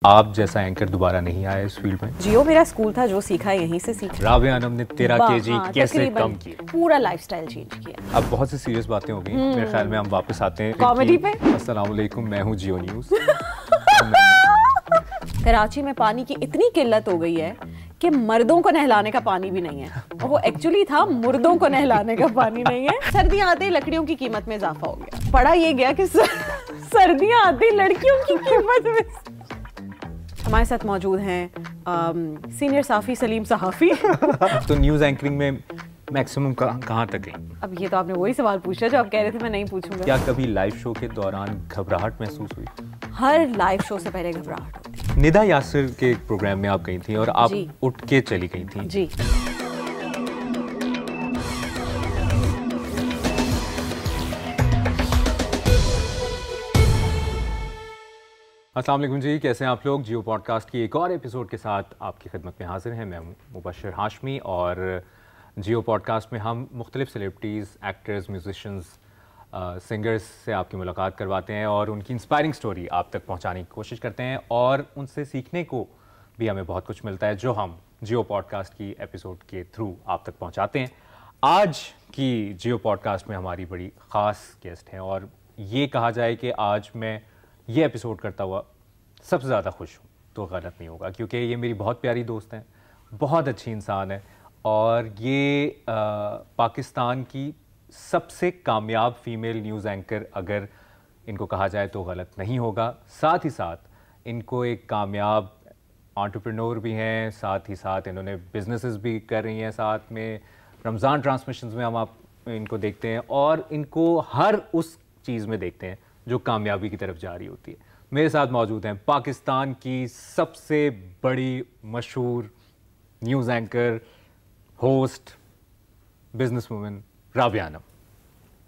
آپ جیسا اینکر دوبارہ نہیں آیا اس فیلڈ میں. جیو میرا اسکول تھا, جو سیکھا یہیں سے سیکھا. رابعہ انم نے 13 kg کیسے کم کیا؟ پورا لائف سٹائل چینج کیا. اب بہت سی سیریس باتیں ہو گئی, میرے خیال میں ہم واپس آتے ہیں کامیڈی پہ. السلام علیکم, میں ہوں جیو نیوز. کراچی میں پانی کی اتنی قلت ہو گئی ہے کہ مردوں کو نہلانے کا پانی بھی نہیں ہے, اور وہ ایکچولی تھا مردوں کو نہلانے کا پانی نہیں ہے. سردیاں آتے ہی لکڑیوں کی قیمت میں اضافہ ہو گیا. پڑھا یہ گیا کہ سردیاں آتی لڑکیوں کی قیمت میں. ہمارے ساتھ موجود ہیں سینئر صحافی سلیم صحافی. تو نیوز اینکرنگ میں میکسیمم کہاں تک گئی؟ اب یہ تو آپ نے وہی سوال پوچھا جو آپ کہہ رہے تھے میں نہیں پوچھوں گا. کیا کبھی لائیو شو کے دوران گھبراہٹ محسوس ہوئی؟ ہر لائیو شو سے پہلے گھبراہٹ ہوتی. ندا یاسر کے ایک پروگرام میں آپ گئی تھیں اور آپ اٹھ کے چلی گئی تھیں. جی السلام علیکم جی, کیسے ہیں آپ لوگ؟ جیو پوڈ کاسٹ کی ایک اور ایپیسوڈ کے ساتھ آپ کی خدمت میں حاضر ہیں. میں ہوں مبشر ہاشمی, اور جیو پوڈ کاسٹ میں ہم مختلف سیلیبریٹیز, ایکٹرز, میوزیشنز, سنگرز سے آپ کی ملاقات کرواتے ہیں اور ان کی انسپائرنگ سٹوری آپ تک پہنچانے کی کوشش کرتے ہیں, اور ان سے سیکھنے کو بھی ہمیں بہت کچھ ملتا ہے جو ہم جیو پوڈ کاسٹ کی ایپیسوڈ کے تھرو آپ تک پہنچاتے ہیں. آج کی جیو پوڈ کاسٹ میں ہماری بڑی خاص گیسٹ ہیں, اور یہ کہا جائے کہ آج میں یہ ایپیسوڈ کرتا ہوا سب سے زیادہ خوش ہوں تو غلط نہیں ہوگا, کیونکہ یہ میری بہت پیاری دوست ہیں, بہت اچھی انسان ہے, اور یہ پاکستان کی سب سے کامیاب فیمیل نیوز اینکر اگر ان کو کہا جائے تو غلط نہیں ہوگا. ساتھ ہی ساتھ ان کو ایک کامیاب انٹرپرینور بھی ہیں, ساتھ ہی ساتھ انہوں نے بزنسز بھی کر رہی ہیں, ساتھ میں رمضان ٹرانسمیشنز میں ہم آپ ان کو دیکھتے ہیں, اور ان کو ہر اس چیز میں دیکھتے ہیں جو کامیابی کی طرف جا رہی ہوتی ہے. میرے ساتھ موجود ہیں پاکستان کی سب سے بڑی مشہور news anchor, host, business woman Rabia Anum.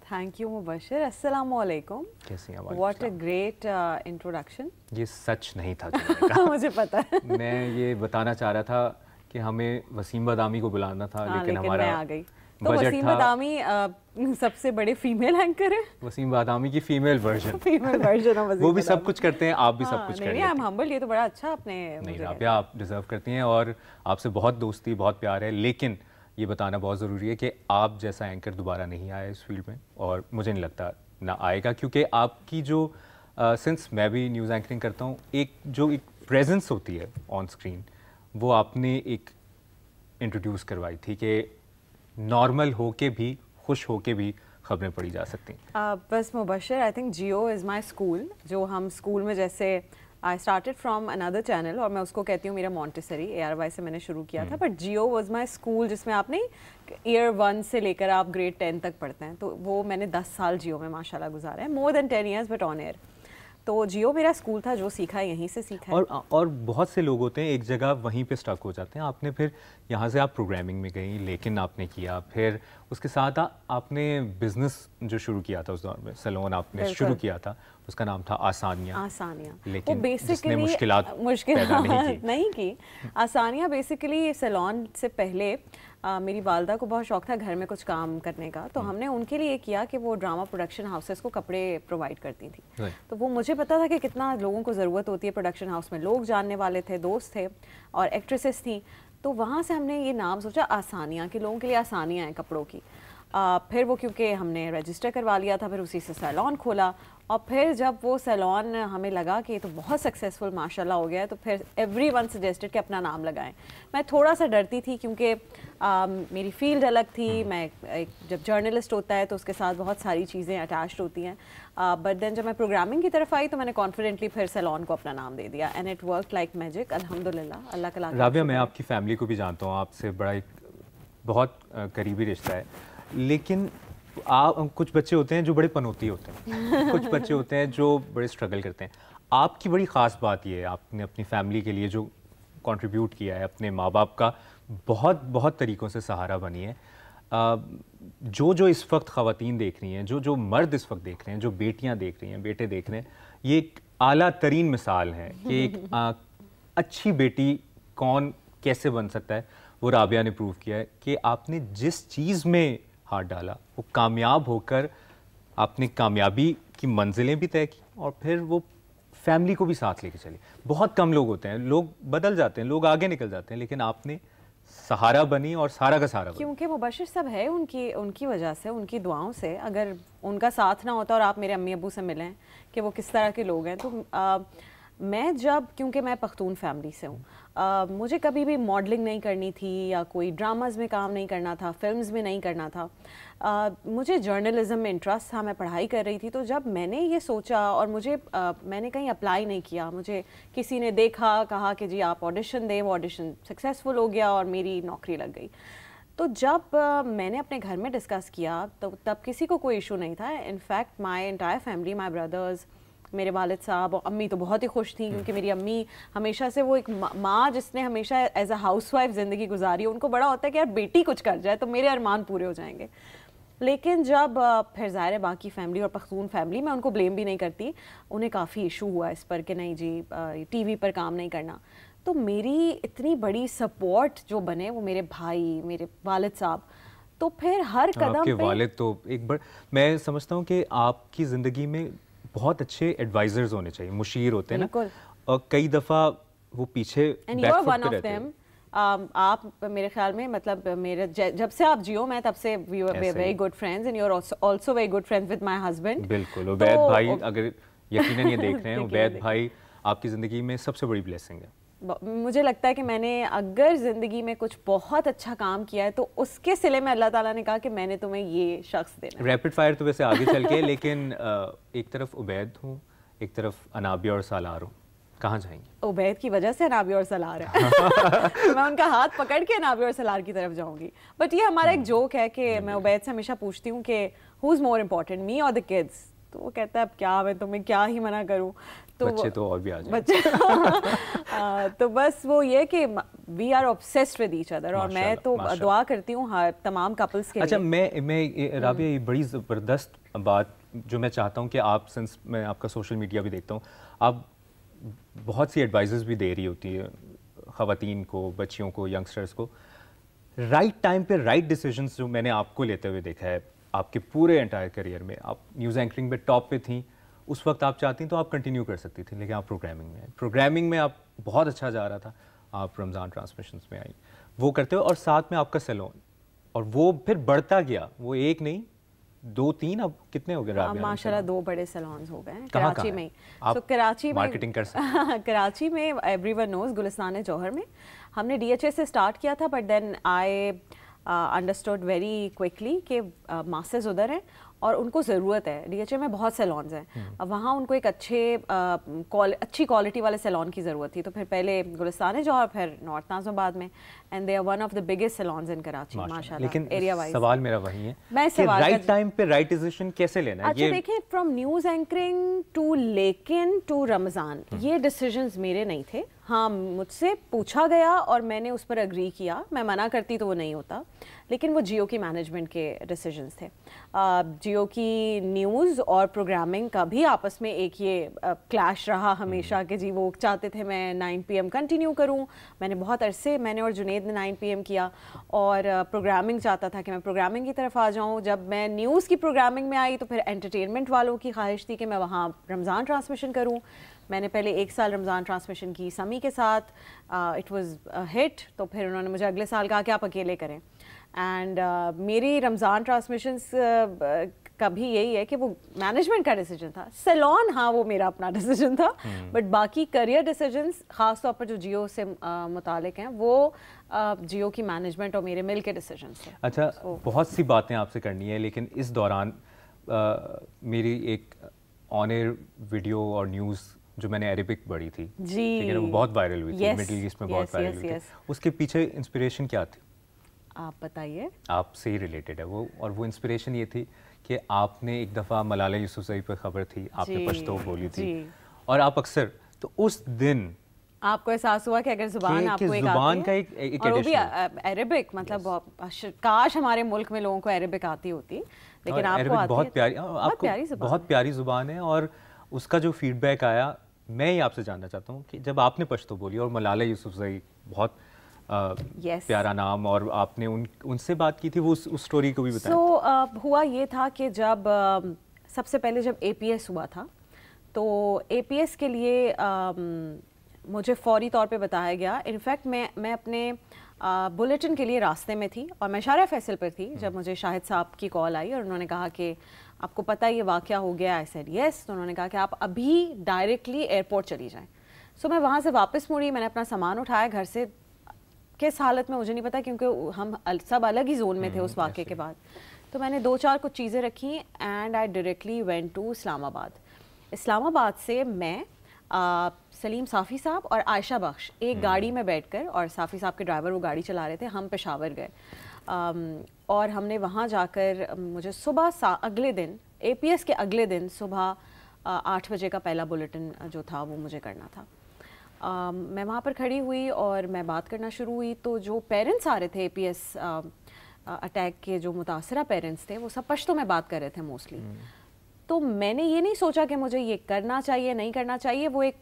Thank you Mubashir. السلام علیکم. کیسی ہیں؟ What a great introduction. یہ سچ نہیں تھا مجھے پتا ہے. میں یہ بتانا چاہ رہا تھا کہ ہمیں وسیم بادامی کو بلانا تھا, لیکن ہمارا آ گئی. تو وسیم بادامی سب سے بڑے فیمیل اینکر ہیں. وسیم بادامی کی فیمیل ورژن وہ بھی سب کچھ کرتے ہیں, آپ بھی سب کچھ کرتے ہیں. نہیں, ہمبل, یہ تو بڑا اچھا آپ نے. نہیں رابعہ, آپ ڈیزرو کرتی ہیں, اور آپ سے بہت دوستی, بہت پیار ہے, لیکن یہ بتانا بہت ضروری ہے کہ آپ جیسا اینکر دوبارہ نہیں آیا اس فیلڈ میں, اور مجھے نہیں لگتا نہ آئے گا, کیونکہ آپ کی جو سنس میں بھی نیوز اینکرنگ کرتا ہوں, ایک پریزنس ہوتی ہے آن اسکرین, وہ آپ نے ایک انٹروڈیوس کروائی تھی کہ نارمل ہو کے بھی, خوش ہو کے بھی خبریں پڑھی جا سکتی ہیں. بس Mubashir, I think Geo is my school. جو ہم اسکول میں جیسے آئی اسٹارٹیڈ فرام اندر چینل, اور میں اس کو کہتی ہوں میرا مونٹیسری, ARY سے میں نے شروع کیا تھا, but Geo was my school جس میں آپ نے ایئر 1 سے لے کر آپ گریڈ 10 تک پڑھتے ہیں. تو وہ میں نے 10 سال جیو میں ماشاء اللہ گزارا ہے, مور دین 10 years بٹ آن ایئر. تو جیو میرا اسکول تھا, جو سیکھا یہیں سے سیکھا. اور بہت سے لوگ ہوتے ہیں ایک جگہ وہیں پہ اسٹک ہو جاتے ہیں. آپ نے پھر یہاں سے آپ پروگرامنگ میں گئیں, لیکن آپ نے کیا, پھر اس کے ساتھ آپ نے بزنس جو شروع کیا تھا اس دور میں, سیلون آپ نے شروع کیا تھا, اس کا نام تھا آسانیاں, لیکن جس نے مشکلات پیدا نہیں کی. آسانیاں بیسیکلی سیلون سے پہلے میری والدہ کو بہت شوق تھا گھر میں کچھ کام کرنے کا, تو ہم نے ان کے لیے کیا کہ وہ ڈرامہ پروڈکشن ہاؤسز کو کپڑے پرووائڈ کرتی تھیں. تو وہ مجھے پتا تھا کہ کتنا لوگوں کو ضرورت ہوتی ہے پروڈکشن ہاؤس میں, لوگ جاننے والے تھے, دوست تھے, اور ایکٹریسز تھیں. تو وہاں سے ہم نے یہ نام سوچا آسانیاں, کہ لوگوں کے لیے آسانیاں ہیں کپڑوں کی. پھر وہ کیونکہ ہم نے رجسٹر کروا لیا تھا, پھر اسی سے سیلون کھولا, اور پھر جب وہ سیلون ہمیں لگا کہ یہ تو بہت سکسیزفل ماشاء اللہ ہو گیا ہے, تو پھر ایوری ون سجیسٹڈ کہ اپنا نام لگائیں. میں تھوڑا سا ڈرتی تھی کیونکہ میری فیلڈ الگ تھی, میں جب جرنلسٹ ہوتا ہے تو اس کے ساتھ بہت ساری چیزیں اٹیچڈ ہوتی ہیں, بٹ دین جب میں پروگرامنگ کی طرف آئی تو میں نے کانفیڈنٹلی پھر سیلون کو اپنا نام دے دیا, and it work like magic الحمدللہ. اللہ کا لاکھ. رابعہ, میں آپ کی فیملی کو بھی جانتا ہوں, آپ سے بڑا ایک بہت قریبی رشتہ ہے, لیکن کچھ بچے ہوتے ہیں جو بڑے پنوتی ہوتے ہیں, کچھ بچے ہوتے ہیں جو بڑے اسٹرگل کرتے ہیں. آپ کی بڑی خاص بات یہ ہے, آپ نے اپنی فیملی کے لیے جو کنٹریبیوٹ کیا ہے, اپنے ماں باپ کا بہت طریقوں سے سہارا بنی ہے. جو اس وقت خواتین دیکھ رہی ہیں, جو مرد اس وقت دیکھ رہے ہیں, جو بیٹیاں دیکھ رہی ہیں, بیٹے دیکھ رہے ہیں, یہ ایک اعلیٰ ترین مثال ہے کہ ایک اچھی بیٹی کون کیسے بن سکتا ہے. وہ رابعہ نے پروو کیا ہے کہ آپ نے جس چیز میں ہاتھ ڈالا وہ کامیاب ہو کر آپ نے کامیابی کی منزلیں بھی طے کی, اور پھر وہ فیملی کو بھی ساتھ لے کے چلے. بہت کم لوگ ہوتے ہیں, لوگ بدل جاتے ہیں, لوگ آگے نکل جاتے ہیں, لیکن آپ نے سہارا بنی اور سارا کا سارا بنی. کیونکہ مبشر سب ہے ان کی وجہ سے, ان کی دعاؤں سے. اگر ان کا ساتھ نہ ہوتا اور آپ میرے امی ابو سے ملیں کہ وہ کس طرح کے لوگ ہیں, تو میں کیونکہ میں پختون فیملی سے ہوں, مجھے کبھی بھی ماڈلنگ نہیں کرنی تھی یا کوئی ڈراماز میں کام نہیں کرنا تھا, فلمز میں نہیں کرنا تھا. مجھے جرنلزم میں انٹرسٹ تھا, میں پڑھائی کر رہی تھی. تو جب میں نے یہ سوچا, اور میں نے کہیں اپلائی نہیں کیا, مجھے کسی نے دیکھا, کہا کہ جی آپ آڈیشن دیں, وہ آڈیشن سکسیزفل ہو گیا اور میری نوکری لگ گئی. تو جب میں نے اپنے گھر میں ڈسکس کیا تو تب کسی کو کوئی ایشو نہیں تھا. In fact my entire family, my brothers, میرے والد صاحب اور امی تو بہت ہی خوش تھیں, کیونکہ میری امی ہمیشہ سے وہ ایک ماں جس نے ہمیشہ ایز اے ہاؤس وائف زندگی گزاری, ان کو بڑا ہوتا ہے کہ یار بیٹی کچھ کر جائے تو میرے ارمان پورے ہو جائیں گے. لیکن جب پھر ظاہر ہے باقی فیملی اور پختون فیملی, میں ان کو بلیم بھی نہیں کرتی, انہیں کافی ایشو ہوا اس پر کہ نہیں جی ٹی وی پر کام نہیں کرنا. تو میری اتنی بڑی سپورٹ جو بنے وہ میرے بھائی, میرے والد صاحب. تو پھر ہر قدم آپ کے پہ والد تو ایک میں سمجھتا ہوں کہ آپ کی زندگی میں بہت اچھے ایڈوائزرز ہونے چاہیے, مشیر ہوتے ہیں نا, اور کئی دفعہ وہ پیچھے بیک فٹ پہ رہتے ہیں. آپ میرے خیال میں مطلب میرے جب سے آپ جیو میں تب سے we are very good friends and you are also very good friends with my husband. بالکل. عبید بھائی اگر یقیناً یہ دیکھ رہے ہیں, عبید بھائی آپ کی زندگی میں سب سے بڑی بلیسنگ ہے. مجھے لگتا ہے کہ میں نے اگر زندگی میں کچھ بہت اچھا کام کیا ہے تو اس کے صلے میں اللہ تعالیٰ نے کہا کہ میں نے تمہیں یہ شخص دینا ہے. ریپڈ فائر تو ویسے آگے چل کے, لیکن ایک طرف عبید ہوں, ایک طرف انابیہ اور سالار ہوں, کہاں جائیں گے؟ عبید کی وجہ سے انابیہ اور سالار ہے. میں ان کا ہاتھ پکڑ کے انابیہ اور سالار کی طرف جاؤں گی. بٹ یہ ہمارا ایک جوک ہے کہ میں عبید سے ہمیشہ پوچھتی ہوں کہ ہو از مور امپورٹنٹ, می اور دا کڈس؟ تو وہ کہتا ہے اب کیا میں تمہیں کیا ہی منع کروں. بچے تو اور بھی آ جائیں. تو بس وہ یہ کہ we are obsessed with each other, اور میں تو دعا کرتی ہوں تمام کپلس کے لیے. اچھا, میں رابعہ یہ بڑی زبردست بات جو میں چاہتا ہوں کہ آپ, سنس میں آپ کا سوشل میڈیا بھی دیکھتا ہوں, آپ بہت سی ایڈوائزز بھی دے رہی ہوتی ہے خواتین کو, بچیوں کو, ینگسٹرز کو. رائٹ ٹائم پہ رائٹ ڈیسیجنس جو میں نے آپ کو لیتے ہوئے دیکھا ہے آپ کے پورے انٹائر کریئر میں. آپ نیوز اینکرنگ میں ٹاپ پہ تھیں, اس وقت آپ چاہتی تو آپ کنٹینیو کر سکتی تھیں, لیکن آپ پروگرامنگ میں آپ بہت اچھا جا رہا تھا. آپ رمضان ٹرانسمیشنز میں آئیں, وہ کرتے ہوئے, اور ساتھ میں آپ کا سیلون, اور وہ پھر بڑھتا گیا, وہ ایک نہیں 2-3, اب کتنے ہو گئے رابعہ؟ ماشاءاللہ 2 بڑے سیلونز ہو گئے ہیں کراچی میں. تو کراچی میں مارکیٹنگ کر سکتے کراچی میں ایوری ون نوز, گلستان جوہر میں ہم نے DHA سے اسٹارٹ کیا تھا, but then I understood very quickly کہ ماسز ادھر ہیں اور ان کو ضرورت ہے. DHA میں بہت سیلونز ہیں, وہاں ان کو ایک اچھی کوالٹی والے سیلون کی ضرورت تھی. تو پھر پہلے گلستان جوہر, پھر نارتھ ناظم آباد میں, and they are one of the biggest salons in Karachi ماشاءاللہ ایریا وائز. سوال میرا وہی ہے کہ رائٹ ٹائم پہ رائٹ ڈیسیژن کیسے لینا ہے. اچھا دیکھیں, فرام نیوز اینکرنگ ٹو لیکن ٹو رمضان, یہ ڈیسیجنز میرے نہیں تھے. ہاں مجھ سے پوچھا گیا اور میں نے اس پر اگری کیا, میں منع کرتی تو وہ نہیں ہوتا, لیکن وہ جیو کی مینجمنٹ کے ڈیسیجنز تھے. جیو کی نیوز اور پروگرامنگ کا بھی آپس میں ایک یہ کلیش رہا ہمیشہ کہ جی وہ چاہتے تھے میں 9 PM کنٹینیو کروں, میں نے بہت عرصے, میں نے اور جنید نے 9 PM کیا, اور پروگرامنگ چاہتا تھا کہ میں پروگرامنگ کی طرف آ جاؤں. جب میں نیوز کی پروگرامنگ میں آئی تو پھر انٹرٹینمنٹ والوں کی خواہش تھی کہ میں وہاں رمضان ٹرانسمیشن کروں. میں نے پہلے 1 سال رمضان ٹرانسمیشن کی سمی کے ساتھ, اٹ واز ہٹ. تو پھر انہوں نے مجھے اگلے سال کہا کہ آپ اکیلے کریں, اینڈ میری رمضان ٹرانسمیشنس کا بھی یہی ہے کہ وہ مینجمنٹ کا ڈیسیجن تھا. سیلون ہاں وہ میرا اپنا ڈیسیجن تھا, بٹ باقی کریئر ڈیسیجنس خاص طور پر جو جیو سے متعلق ہیں وہ جیو کی مینجمنٹ اور میرے مل کے ڈیسیجنس تھے. اچھا, بہت سی باتیں آپ سے کرنی ہے, لیکن اس دوران میری ایک آن ایئر ویڈیو اور نیوز جو میں نے عربک پڑھی تھی, لیکن وہ بہت وائرل ہوئی تھی, مڈل ایسٹ میں بہت وائرل ہوئی تھی, اس کے پیچھے انسپریشن کیا تھی؟ آپ بتائیے. آپ سے ہی ریلیٹڈ ہے وہ, اور وہ انسپریشن یہ تھی کہ آپ نے ایک دفعہ ملالہ یوسفزئی پہ خبر تھی, آپ نے پشتو بولی تھی, اور آپ اکثر, تو اس دن آپ کو احساس ہوا کہ اگر زبان آپ کو ایک زبان کا ایک اور وہ بھی عربک, مطلب کاش ہمارے ملک میں لوگوں کو عربک آتی ہوتی, لیکن آپ کو بہت پیاری, آپ کو بہت پیاری زبان ہے. اور اس کا جو فیڈ بیک آیا, میں ہی آپ سے جاننا چاہتا ہوں کہ جب آپ نے پشتو بولی, اور ملالہ یوسفزئی بہت پیارا نام, اور آپ نے ان سے بات کی تھی, وہ اس اسٹوری کو بھی بتائیں. سو ہوا یہ تھا کہ جب سب سے پہلے جب APS ہوا تھا تو اے پی ایس کے لیے مجھے فوری طور پہ بتایا گیا. انفیکٹ میں اپنے بلیٹن کے لیے راستے میں تھی اور میں شارع فیصل پر تھی جب مجھے شاہد صاحب کی کال آئی اور انہوں نے کہا کہ آپ کو پتہ یہ واقعہ ہو گیا. I said yes. تو انہوں نے کہا کہ آپ ابھی ڈائریکٹلی ایئرپورٹ چلی جائیں. سو میں وہاں سے واپس مڑی, میں نے اپنا سامان اٹھایا گھر سے. کس حالت میں مجھے نہیں پتا کیونکہ ہم سب الگ ہی زون میں تھے اس واقعے کے بعد. تو میں نے 2-4 کچھ چیزیں رکھی and I directly went to Islamabad. اسلام آباد سے میں سلیم صافی صاحب اور عائشہ بخش ایک گاڑی میں بیٹھ کر, اور صافی صاحب کے ڈرائیور وہ گاڑی چلا رہے تھے, ہم پشاور گئے اور ہم نے وہاں جا کر مجھے صبح اگلے دن اے پی ایس کے اگلے دن صبح 8 بجے کا پہلا بلیٹن جو تھا وہ مجھے کرنا تھا. میں وہاں پر کھڑی ہوئی اور میں بات کرنا شروع ہوئی تو جو پیرنٹس آ رہے تھے اے پی ایس اٹیک کے, جو متاثرہ پیرنٹس تھے, وہ سب پشتو میں بات کر رہے تھے موسٹلی. تو میں نے یہ نہیں سوچا کہ مجھے یہ کرنا چاہیے نہیں کرنا چاہیے, وہ ایک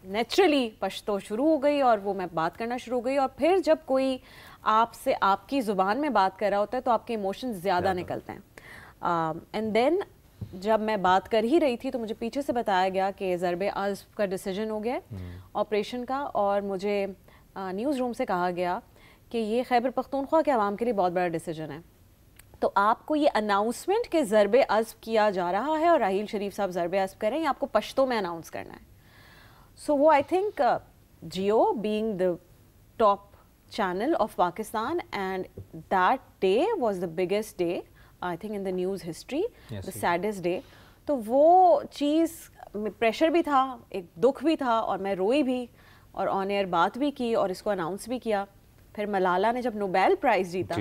نیچرلی پشتو شروع ہو گئی اور وہ میں بات کرنا شروع ہو گئی. اور پھر جب کوئی آپ سے آپ کی زبان میں بات کر رہا ہوتا ہے تو آپ کے ایموشنز زیادہ نکلتے ہیں. اینڈ دین جب میں بات کر ہی رہی تھی تو مجھے پیچھے سے بتایا گیا کہ ضرب عضب کا ڈیسیجن ہو گیا آپریشن کا, اور مجھے نیوز روم سے کہا گیا کہ یہ خیبر پختونخوا کے عوام کے لیے بہت بڑا ڈیسیجن ہے. تو آپ کو یہ اناؤنسمنٹ کہ ضرب عضب کیا جا رہا ہے اور راحیل شریف صاحب ضرب عضب کریں, یہ آپ کو پشتو میں اناؤنس کرنا ہے. سو وہ I think Geo being the top channel of Pakistan and that day was the biggest day I think in the news history, the saddest day. تو وہ چیز پریشر بھی تھا, ایک دکھ بھی تھا, اور میں روئی بھی اور آن ایئر بات بھی کی اور اس کو اناؤنس بھی کیا. پھر ملالہ نے جب نوبیل پرائز جیتا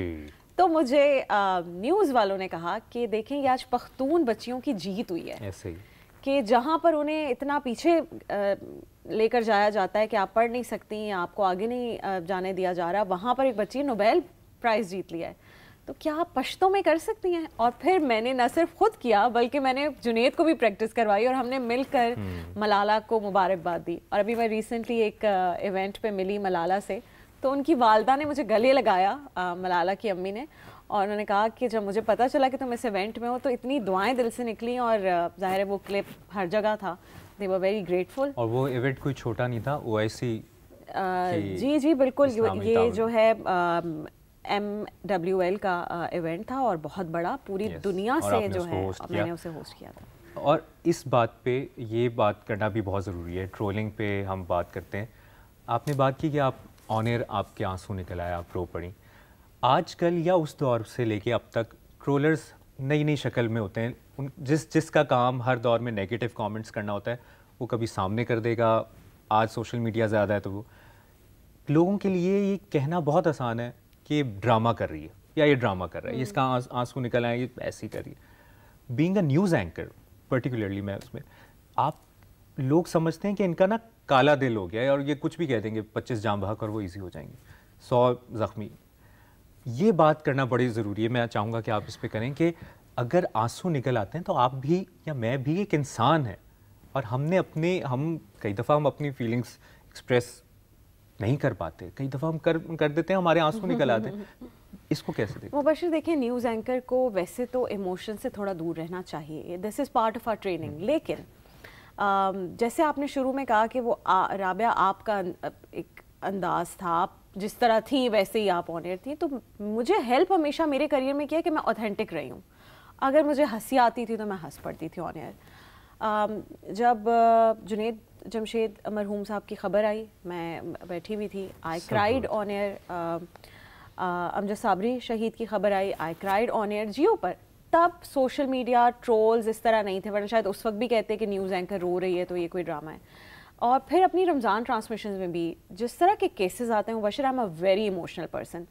تو مجھے نیوز والوں نے کہا کہ دیکھیں یہ آج پختون بچیوں کی جیت ہوئی ہے, کہ جہاں پر انہیں اتنا پیچھے لے کر جایا جاتا ہے کہ آپ پڑھ نہیں سکتی یا آپ کو آگے نہیں جانے دیا جا رہا, وہاں پر ایک بچی نے نوبیل پرائز جیت لیا ہے. تو کیا آپ پشتوں میں کر سکتی ہیں؟ اور پھر میں نے نہ صرف خود کیا بلکہ میں نے جنید کو بھی پریکٹس کروائی اور ہم نے مل کر ملالہ کو مبارکباد دی. اور ابھی میں ریسنٹلی ایک ایونٹ پہ ملی ملالہ سے, تو ان کی والدہ نے مجھے گلے لگایا, ملالہ کی امی نے, اور انہوں نے کہا کہ جب مجھے پتہ چلا کہ تم اس ایونٹ میں ہو تو اتنی دعائیں دل سے نکلیں, اور ظاہر ہے وہ کلپ ہر جگہ تھا. دے ور ویری گریٹفل. اور وہ ایونٹ کوئی چھوٹا نہیں تھا, او آئی سی. جی بالکل, یہ جو ہے MWL کا ایونٹ تھا اور بہت بڑا, پوری دنیا سے جو ہے میں نے اسے ہوسٹ کیا تھا. اور اس بات پہ یہ بات کرنا بھی بہت ضروری ہے, ٹرولنگ پہ ہم بات کرتے ہیں. آپ نے بات کی کہ آپ آن ایئر آپ کے آنسو نکل آئے, آپ رو پڑیں. آج کل یا اس دور سے لے کے اب تک ٹرولرز نئی شکل میں ہوتے ہیں. جس کا کام ہر دور میں نیگیٹو کامنٹس کرنا ہوتا ہے وہ کبھی سامنے کر دے گا. آج سوشل میڈیا زیادہ ہے تو وہ لوگوں کے لیے یہ کہنا بہت آسان ہے کہ یہ ڈرامہ کر رہی ہے یا یہ ڈرامہ کر رہا ہے, اس کا آنسو نکل آئے, یہ ایسی کر رہی ہے. Being a news anchor particularly میں اس میں آپ لوگ سمجھتے ہیں کہ ان کا نا کالا دل ہو گیا ہے اور یہ کچھ بھی کہہ دیں گے, 25 جام بحق اور وہ ایزی ہو جائیں گے, 100 زخمی. یہ بات کرنا بڑی ضروری ہے. میں چاہوں گا کہ آپ اس پہ کریں کہ اگر آنسو نکل آتے ہیں تو آپ بھی یا میں بھی ایک انسان ہے, اور ہم کئی دفعہ ہم اپنی فیلنگس ایکسپریس نہیں کر پاتے, کئی دفعہ ہم کر دیتے ہیں, ہمارے آنسو نکل آتے ہیں. اس کو کیسے دیکھیں؟ مبشر دیکھیں, نیوز اینکر کو ویسے تو ایموشن سے تھوڑا دور رہنا چاہیے, this is part of our training. لیکن جیسے آپ نے شروع میں کہا کہ وہ رابعہ آپ کا ایک انداز تھا, آپ جس طرح تھیں ویسے ہی آپ آن ایئر تھیں, تو مجھے ہیلپ ہمیشہ میرے کریئر میں کیا کہ میں اوتھینٹک رہی ہوں. اگر مجھے ہنسی آتی تھی تو میں ہنس پڑتی تھی آن ایئر. جب جنید جمشید مرحوم صاحب کی خبر آئی, میں بیٹھی ہوئی تھی, آئی کرائیڈ آن ایئر. امجد صابری شہید کی خبر آئی, آئی کرائیڈ آن ایئر جیو پر. تب سوشل میڈیا ٹرولز اس طرح نہیں تھے, ورنہ شاید اس وقت بھی کہتے کہ نیوز اینکر رو رہی ہے تو یہ کوئی ڈرامہ ہے. اور پھر اپنی رمضان ٹرانسمیشنز میں بھی جس طرح کے کیسز آتے ہیں, Mubashir I am a very emotional person.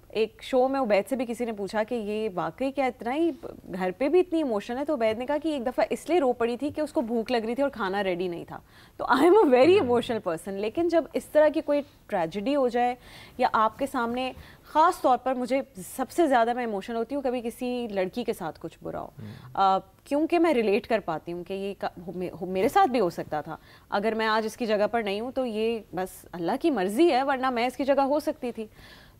ایک شو میں عبید سے بھی کسی نے پوچھا کہ یہ واقعی کیا اتنا ہی گھر پہ بھی اتنی ایموشن ہے, تو عبید نے کہا کہ ایک دفعہ اس لیے رو پڑی تھی کہ اس کو بھوک لگ رہی تھی اور کھانا ریڈی نہیں تھا. تو آئی am a very emotional person. لیکن جب اس طرح کی کوئی ٹریجڈی ہو جائے یا آپ کے سامنے, خاص طور پر مجھے سب سے زیادہ میں ایموشنل ہوتی ہوں کبھی کسی لڑکی کے ساتھ کچھ برا ہو, کیونکہ میں ریلیٹ کر پاتی ہوں کہ یہ میرے ساتھ بھی ہو سکتا تھا. اگر میں آج اس کی جگہ پر نہیں ہوں تو یہ بس اللہ کی مرضی ہے, ورنہ میں اس کی جگہ ہو سکتی تھی.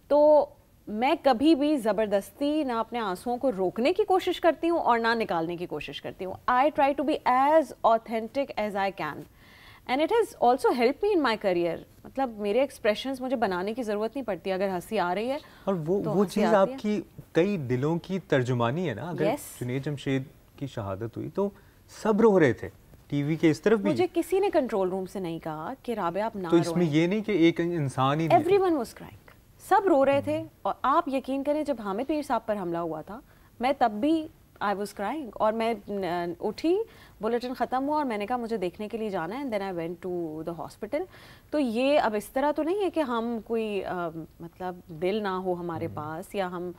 تو میں کبھی بھی زبردستی نہ اپنے آنسوؤں کو روکنے کی کوشش کرتی ہوں اور نہ نکالنے کی کوشش کرتی ہوں. I try to be as authentic as I can and it has also help me in my career. مطلب میرے ایکسپریشنز مجھے بنانے کی ضرورت نہیں پڑتی, اگر ہنسی آ رہی ہے اور وہ چیز آپ کی کئی دلوں کی ترجمانی ہے نا. اگر جنید جمشید کی شہادت ہوئی تو سب رو رہے تھے, ٹی وی کے اس طرف بھی. مجھے کسی نے کنٹرول روم سے نہیں کہا کہ رابعہ آپ نہ روئیں. تو اس میں یہ نہیں کہ ایک انسان ہی, ایوری ون واز کرائنگ, سب رو رہے تھے. اور آپ یقین کریں جب حامد میر صاحب پر حملہ ہوا تھا میں تب بھی آئی واز کرائنگ, اور میں اٹھی, بلیٹن ختم ہوا اور میں نے کہا مجھے دیکھنے کے لیے جانا ہے, and then I went to the hospital. تو یہ اب اس طرح تو نہیں ہے کہ ہم کوئی مطلب دل نہ ہو ہمارے پاس, یا ہم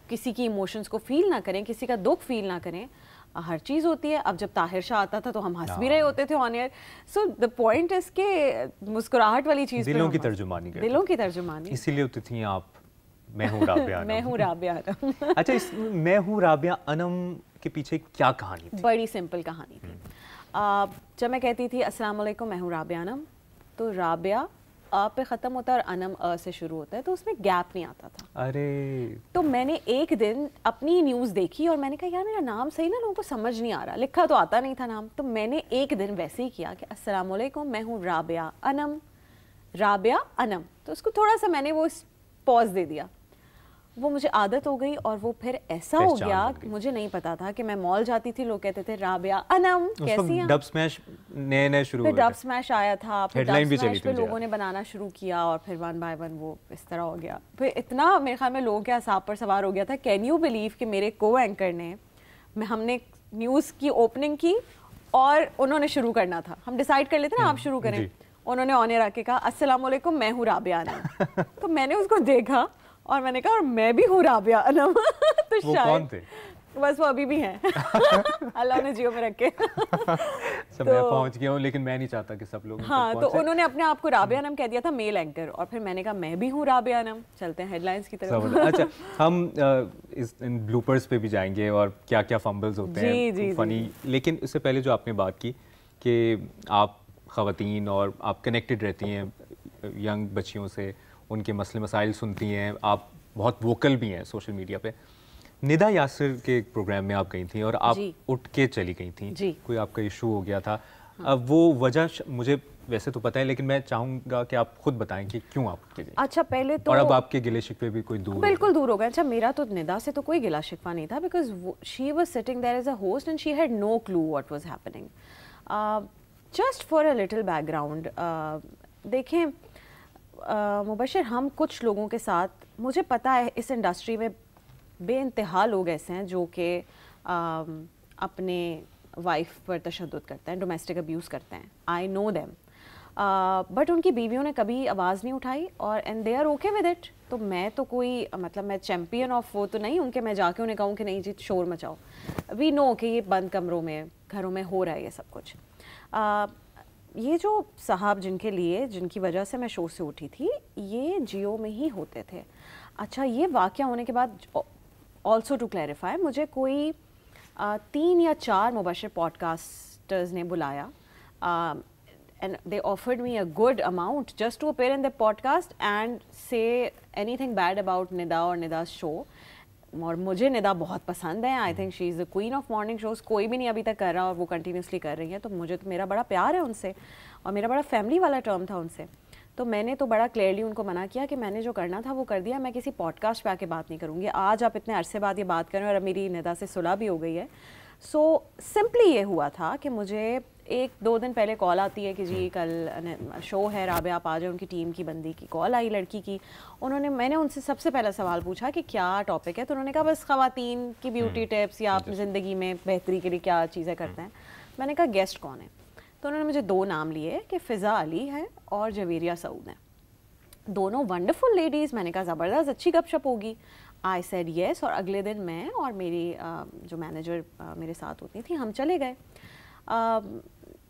کسی کی ایموشنس کو فیل نہ کریں, کسی کا دکھ فیل نہ کریں. ہر چیز ہوتی ہے. اب جب طاہر شاہ آتا تھا تو ہم ہنس بھی رہے ہوتے تھے آن air. So the point is کہ مسکراہٹ والی چیز دلوں کی ترجمانی, دلوں کی ترجمانی. اسی لیے ہوتی تھیں آپ میں ہوں رابعہ میں ہوں رابعہ انم. اچھا, اس میں ہوں رابعہ انم کے پیچھے کیا کہانی تھی؟ بڑی سمپل کہانی تھی. جب میں کہتی تھی السلام علیکم میں ہوں رابعہ انم, تو رابعہ پہ ختم ہوتا ہے اور انم سے شروع ہوتا ہے, تو اس میں گیپ نہیں آتا تھا. ارے تو میں نے ایک دن اپنی نیوز دیکھی اور میں نے کہا یار میرا نام صحیح نا لوگوں کو سمجھ نہیں آ رہا, لکھا تو آتا نہیں تھا نام. تو میں نے ایک دن ویسے ہی کیا کہ السلام علیکم میں ہوں رابعہ انم, رابعہ انم. تو اس کو تھوڑا سا میں نے وہ پاز دے دیا, وہ مجھے عادت ہو گئی. اور وہ پھر ایسا ہو گیا مجھے نہیں پتا تھا کہ میں مال جاتی تھی, لوگ کہتے تھے رابعہ انم کیسی ہیں. ڈب سمیش نئے شروع ہوئے, ڈب سمیش آیا تھا, پھر ڈب سمیش پہ لوگوں نے بنانا شروع کیا, اور پھر ون بائی ون وہ اس طرح ہو گیا. پھر اتنا میرے خیال میں لوگوں کے اعصاب پر سوار ہو گیا تھا. کین یو بلیو کہ میرے کو اینکر نے, ہم نے نیوز کی اوپننگ کی اور انہوں نے شروع کرنا تھا, ہم ڈیسائیڈ کر لیتے نا آپ شروع کریں, انہوں نے آن ایئر آ کے کہا السلام علیکم میں ہوں رابعہ انم. تو میں نے اس کو دیکھا اور میں نے کہا اور میں بھی ہوں رابعہ انم. تو وہ کون تھے؟ بس وہ ابھی بھی ہیں, اللہ نے جیو میں رکھے. میں پہنچ گیا ہوں لیکن میں نہیں چاہتا کہ سب لوگ. ہاں, تو انہوں نے اپنے آپ کو رابعہ انم کہہ دیا تھا, میل اینکر, اور پھر میں نے کہا میں بھی ہوں رابعہ انم. چلتے ہیں ہیڈ لائنز کی طرف. اچھا, ہم ان بلوپرز پہ بھی جائیں گے اور کیا کیا فمبلز ہوتے ہیں فنی, لیکن اس سے پہلے جو آپ نے بات کی کہ آپ خواتین اور آپ کنیکٹڈ رہتی ہیں ینگ بچیوں سے, ان کے مسئلے مسائل سنتی ہیں, آپ بہت ووکل بھی ہیں سوشل میڈیا پہ. ندا یاسر کے ایک پروگرام میں آپ گئی تھیں اور آپ اٹھ کے چلی گئی تھیں, کوئی آپ کا ایشو ہو گیا تھا. وہ وجہ مجھے ویسے تو پتہ ہے لیکن میں چاہوں گا کہ آپ خود بتائیں کہ کیوں آپ اٹھ کے گئی. اچھا پہلے تو, اور اب آپ کے گلے شکوے بھی کوئی بالکل دور ہو گئے. اچھا میرا تو ندا سے تو کوئی گلا شکوہ نہیں تھا, because she was sitting there as a host and she had no kilo what was happening. Just for a little back ground, دیکھیں مبشر, ہم کچھ لوگوں کے ساتھ, مجھے پتہ ہے اس انڈسٹری میں بے انتہا لوگ ایسے ہیں جو کہ اپنے وائف پر تشدد کرتے ہیں, ڈومیسٹک ابیوز کرتے ہیں. آئی نو دیم, بٹ ان کی بیویوں نے کبھی آواز نہیں اٹھائی, اور and they are okay with it. تو میں تو کوئی مطلب میں چیمپئن آف وہ تو نہیں ہوں کہ میں جا کے انہیں کہوں کہ نہیں جی شور مچاؤ. وی نو کہ یہ بند کمروں میں گھروں میں ہو رہا ہے یہ سب کچھ. یہ جو صاحب جن کی وجہ سے میں شو سے اٹھی تھی, یہ جیو میں ہی ہوتے تھے. اچھا, یہ واقعہ ہونے کے بعد آلسو ٹو کلیریفائی, مجھے کوئی 3 یا 4 مبشر پوڈ کاسٹرز نے بلایا, and they offered me a good amount just to appear in the pod cost and سے اینی تھنگ بیڈ اباؤٹ ندا اور نداز شو. اور مجھے ندا بہت پسند ہے, I think she is the queen of morning shows. کوئی بھی نہیں ابھی تک کر رہا اور وہ کنٹینیوسلی کر رہی ہیں, تو مجھے تو میرا بڑا پیار ہے ان سے, اور میرا بڑا فیملی والا ٹرم تھا ان سے. تو میں نے تو بڑا کلیئرلی ان کو منع کیا کہ میں نے جو کرنا تھا وہ کر دیا, میں کسی پوڈ کاسٹ پہ آ کے بات نہیں کروں گی. آج آپ اتنے عرصے بعد یہ بات کریں, اور اب میری ندا سے صلح بھی ہو گئی ہے. سو سمپلی یہ ہوا تھا کہ مجھے 1-2 دن پہلے کال آتی ہے کہ جی کل شو ہے رابعہ آپ آ جائیں. ان کی ٹیم کی بندی کی کال آئی, لڑکی کی. میں نے ان سے سب سے پہلا سوال پوچھا کہ کیا ٹاپک ہے, تو انہوں نے کہا بس خواتین کی بیوٹی ٹپس یا آپ زندگی میں بہتری کے لیے کیا چیزیں کرتے ہیں. میں نے کہا گیسٹ کون ہے, تو انہوں نے مجھے 2 نام لیے کہ فضا علی ہے اور جویریہ سعود ہیں. دونوں ونڈرفل لیڈیز. میں نے کہا زبردست اچھی گپ شپ ہوگی. آئی سیڈ یس, اور اگلے دن میں اور میری جو مینیجر میرے ساتھ ہوتی تھیں ہم چلے گئے.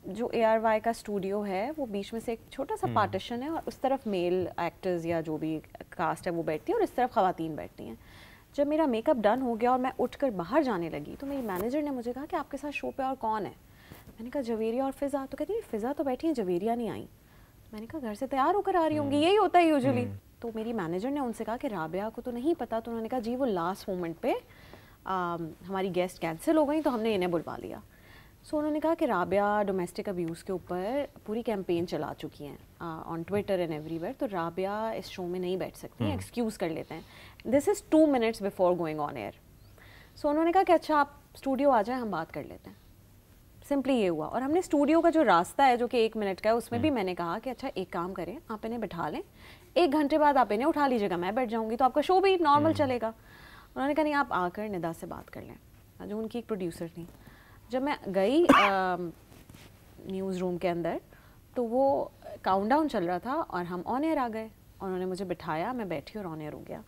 جو ARY کا اسٹوڈیو ہے وہ بیچ میں سے ایک چھوٹا سا پارٹیشن ہے, اور اس طرف میل ایکٹرز یا جو بھی کاسٹ ہے وہ بیٹھتی ہے, اور اس طرف خواتین بیٹھتی ہیں. جب میرا میک اپ ڈن ہو گیا اور میں اٹھ کر باہر جانے لگی, تو میری مینیجر نے مجھے کہا کہ آپ کے ساتھ شو پہ اور کون ہے. میں نے کہا جویریہ اور فضا. تو کہتی ہے فضا تو بیٹھی ہیں, جویریہ نہیں آئی. میں نے کہا گھر سے تیار ہو کر آ رہی ہوں گی, یہی ہوتا ہے یوزلی. تو میری مینیجر نے ان سے کہا کہ رابعہ کو تو نہیں پتا. تو انہوں نے کہا جی وہ لاسٹ مومنٹ پہ ہماری گیسٹ کینسل ہو گئی تو ہم نے انہیں بلوا لیا. سو انہوں نے کہا کہ رابعہ ڈومیسٹک ابیوز کے اوپر پوری کیمپین چلا چکی ہیں on Twitter and every where, تو رابعہ اس شو میں نہیں بیٹھ سکتی ہیں, ایکسکیوز کر لیتے ہیں. This is 2 minutes before going on air. So انہوں نے کہا کہ اچھا آپ اسٹوڈیو آ جائیں, ہم بات کر لیتے ہیں. سمپلی یہ ہوا. اور ہم نے اسٹوڈیو کا جو راستہ ہے جو کہ 1 منٹ کا ہے, اس میں بھی میں نے کہا کہ اچھا ایک کام کریں, آپ انہیں بٹھا لیں, 1 گھنٹے بعد آپ انہیں اٹھا لیجیے گا, میں بیٹھ جاؤں گی, تو آپ کا شو بھی نارمل چلے گا. انہوں نے کہا نہیں آپ آ کر ندا سے بات کر لیں, جو ان کی ایک پروڈیوسر تھی. جب میں گئی نیوز روم کے اندر تو وہ کاؤنٹ ڈاؤن چل رہا تھا اور ہم آن ایئر آ گئے. انہوں نے مجھے بٹھایا, میں بیٹھی اور آن ایئر ہو گیا.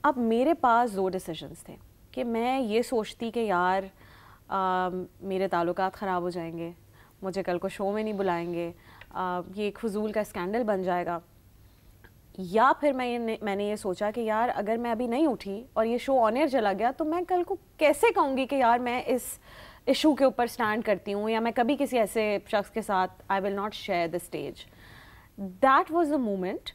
اب میرے پاس 2 ڈیسیجنس تھے کہ میں یہ سوچتی کہ یار میرے تعلقات خراب ہو جائیں گے, مجھے کل کو شو میں نہیں بلائیں گے, یہ ایک فضول کا اسکینڈل بن جائے گا, یا پھر میں نے یہ سوچا کہ یار اگر میں ابھی نہیں اٹھی اور یہ شو آن ایئر چلا گیا تو میں کل کو کیسے کہوں گی کہ یار میں اس ایشو کے اوپر اسٹینڈ کرتی ہوں, یا میں کبھی کسی ایسے شخص کے ساتھ I will not share the stage. That was the moment.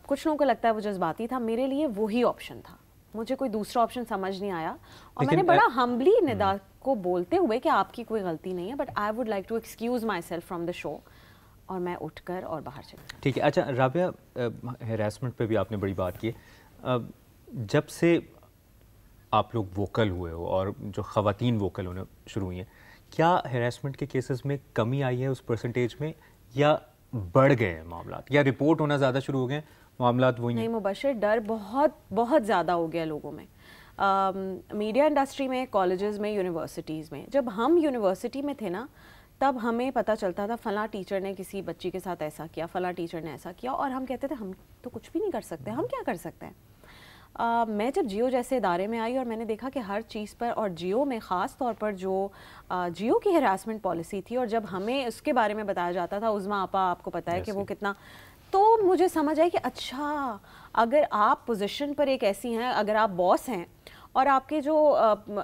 کچھ لوگوں کو لگتا ہے وہ جذباتی تھا, میرے لیے وہی آپشن تھا, مجھے کوئی دوسرا آپشن سمجھ نہیں آیا. اور میں نے بڑا ہمبلی ندا کو بولتے ہوئے کہ آپ کی کوئی غلطی نہیں ہے, but I would like to excuse myself from the show, اور میں اٹھ کر اور باہر چلی. ٹھیک ہے. اچھا رابعہ, ہیراسمنٹ پہ بھی آپ نے بڑی بات کی. جب سے آپ لوگ ووکل ہوئے ہو اور جو خواتین ووکل ہونے شروع ہوئی ہیں, کیا ہیراسمنٹ کے کیسز میں کمی آئی ہے اس پرسنٹیج میں, یا بڑھ گئے ہیں معاملات, یا رپورٹ ہونا زیادہ شروع ہو گئے ہیں, معاملات وہی ہیں؟ نہیں مبشر, ڈر بہت بہت زیادہ ہو گیا لوگوں میں. میڈیا انڈسٹری میں, کالجز میں, یونیورسٹیز میں. جب ہم یونیورسٹی میں تھے نا تب ہمیں پتہ چلتا تھا فلاں ٹیچر نے کسی بچی کے ساتھ ایسا کیا, فلاں ٹیچر نے ایسا کیا, اور ہم کہتے تھے ہم تو کچھ بھی نہیں کر سکتے, ہم کیا کر سکتے ہیں. میں جب جیو جیسے ادارے میں آئی اور میں نے دیکھا کہ ہر چیز پر, اور جیو میں خاص طور پر جو جیو کی ہراسمنٹ پالیسی تھی, اور جب ہمیں اس کے بارے میں بتایا جاتا تھا, عظمیٰ آپا آپ کو پتہ ہے کہ وہ کتنا, تو مجھے سمجھ آئی کہ اچھا اگر آپ پوزیشن پر ایک ایسی ہیں, اگر آپ باس ہیں اور آپ کے جو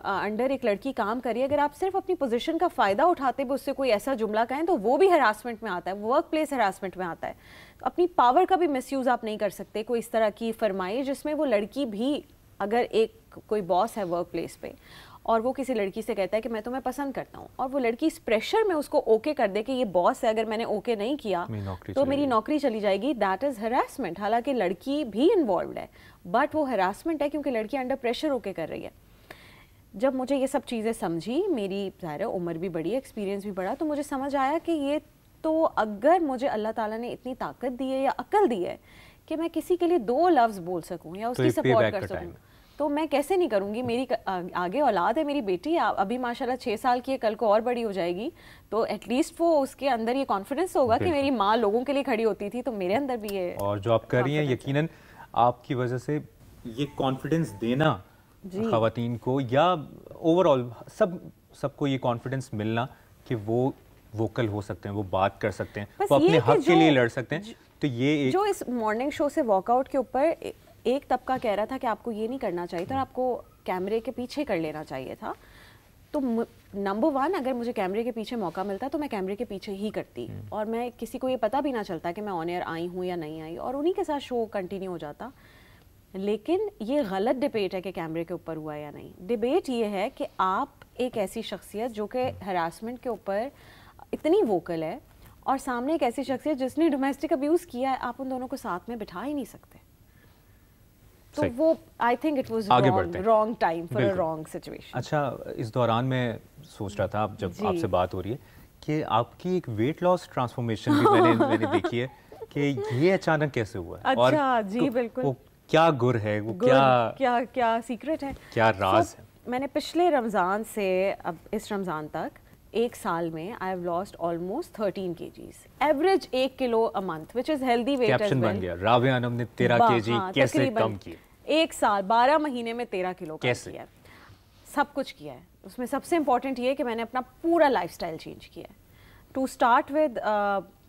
انڈر ایک لڑکی کام کری, اگر آپ صرف اپنی پوزیشن کا فائدہ اٹھاتے ہوئے اس سے کوئی ایسا جملہ کہیں تو وہ بھی ہراسمنٹ میں آتا ہے, ورک پلیس ہراسمنٹ میں آتا ہے. اپنی پاور کا بھی مس یوز آپ نہیں کر سکتے. کوئی اس طرح کی فرمائی جس میں وہ لڑکی بھی, اگر ایک کوئی باس ہے ورک پلیس پہ اور وہ کسی لڑکی سے کہتا ہے کہ میں تمہیں پسند کرتا ہوں, اور وہ لڑکی اس پریشر میں اس کو اوکے کر دے کہ یہ باس ہے, اگر میں نے اوکے نہیں کیا تو میری نوکری چلی جائے گی, دیٹ از ہراسمنٹ. حالانکہ لڑکی بھی انوالوڈ ہے, بٹ وہ ہراسمنٹ ہے کیونکہ لڑکی انڈر پریشر اوکے کر رہی ہے. جب مجھے یہ سب چیزیں سمجھی, میری ظاہر عمر بھی بڑی ہے, ایکسپیرینس بھی بڑا, تو مجھے سمجھ آیا کہ یہ تو اگر مجھے اللہ تعالیٰ نے اتنی طاقت دی ہے یا عقل دی ہے کہ میں کسی کے لیے 2 لفظ بول سکوں یا اس کی سپورٹ کر سکوں, تو میں کیسے نہیں کروں گی. میری آگے اولاد ہے, میری بیٹی ابھی ماشاءاللہ 6 سال کی ہے, کل کو اور بڑی ہو جائے گی, تو ایٹ لیسٹ وہ اس کے اندر یہ کانفیڈنس ہوگا کہ میری ماں لوگوں کے لیے کھڑی ہوتی تھی, تو میرے اندر بھی یہ, اور جو آپ کر رہی ہیں یقیناً آپ کی وجہ سے یہ کانفیڈنس دینا خواتین کو, یا اوور آل سب کو یہ کانفیڈنس ملنا کہ وہ ووکل ہو سکتے ہیں, وہ بات کر سکتے ہیں, وہ اپنے حق کے لیے لڑ سکتے ہیں. تو یہ جو اس مارننگ شو سے واک آؤٹ کے اوپر ایک طبقہ کہہ رہا تھا کہ آپ کو یہ نہیں کرنا چاہیے تھا, آپ کو کیمرے کے پیچھے کر لینا چاہیے تھا, تو نمبر 1 اگر مجھے کیمرے کے پیچھے موقع ملتا تو میں کیمرے کے پیچھے ہی کرتی, اور میں کسی کو یہ پتہ بھی نہ چلتا کہ میں آن ایئر آئی ہوں یا نہیں آئی, اور انہی کے ساتھ شو کنٹینیو ہو جاتا. لیکن یہ غلط ڈبیٹ ہے کہ کیمرے کے اوپر ہوا یا نہیں. ڈبیٹ یہ ہے کہ آپ ایک ایسی شخصیت جو کہ ہراسمنٹ کے اوپر اتنی ووکل ہے, اور سامنے ایک ایسی شخصیت جس نے ڈومیسٹک ابیوز کیا ہے, آپ ان دونوں کو ساتھ میں بٹھا ہی نہیں سکتے. تو وہ I think it was wrong time for a wrong situation. اچھا اس دوران میں سوچ رہا تھا, جب آپ سے بات ہو رہی ہے, کہ آپ کی ایک ویٹ لاس ٹرانسفارمیشن بھی میں نے دیکھی ہے کہ یہ اچانک کیسے ہوا ہے. اچھا جی بالکل, کیا گر ہے, وہ کیا سیکرٹ ہے, کیا راز ہے. میں نے پچھلے رمضان سے اب اس رمضان تک 1 سال میں I have lost almost 13 kgs, average 1 kilo a month, which is healthy weight as well. Caption بن گیا, رابعہ انم نے 13 kg کیسے کم کیے. 1 سال 12 مہینے میں 13 کلو کم کیا ہے, سب کچھ کیا ہے. اس میں سب سے امپورٹنٹ یہ کہ میں نے اپنا پورا لائف اسٹائل چینج کیا ہے. ٹو اسٹارٹ ود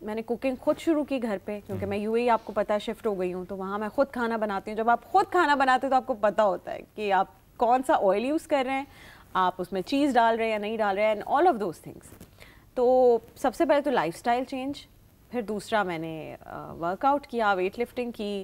میں نے کوکنگ خود شروع کی گھر پہ, کیونکہ میں UAE آپ کو پتہ ہے شفٹ ہو گئی ہوں, تو وہاں میں خود کھانا بناتی ہوں. جب آپ خود کھانا بناتے تو آپ کو پتہ ہوتا ہے کہ آپ کون سا آئل یوز کر رہے ہیں, آپ اس میں چیز ڈال رہے ہیں یا نہیں ڈال رہے ہیں, and all of those things. تو سب سے پہلے تو لائف اسٹائل چینج, پھر دوسرا میں نے ورک آؤٹ کیا, ویٹ لفٹنگ کی,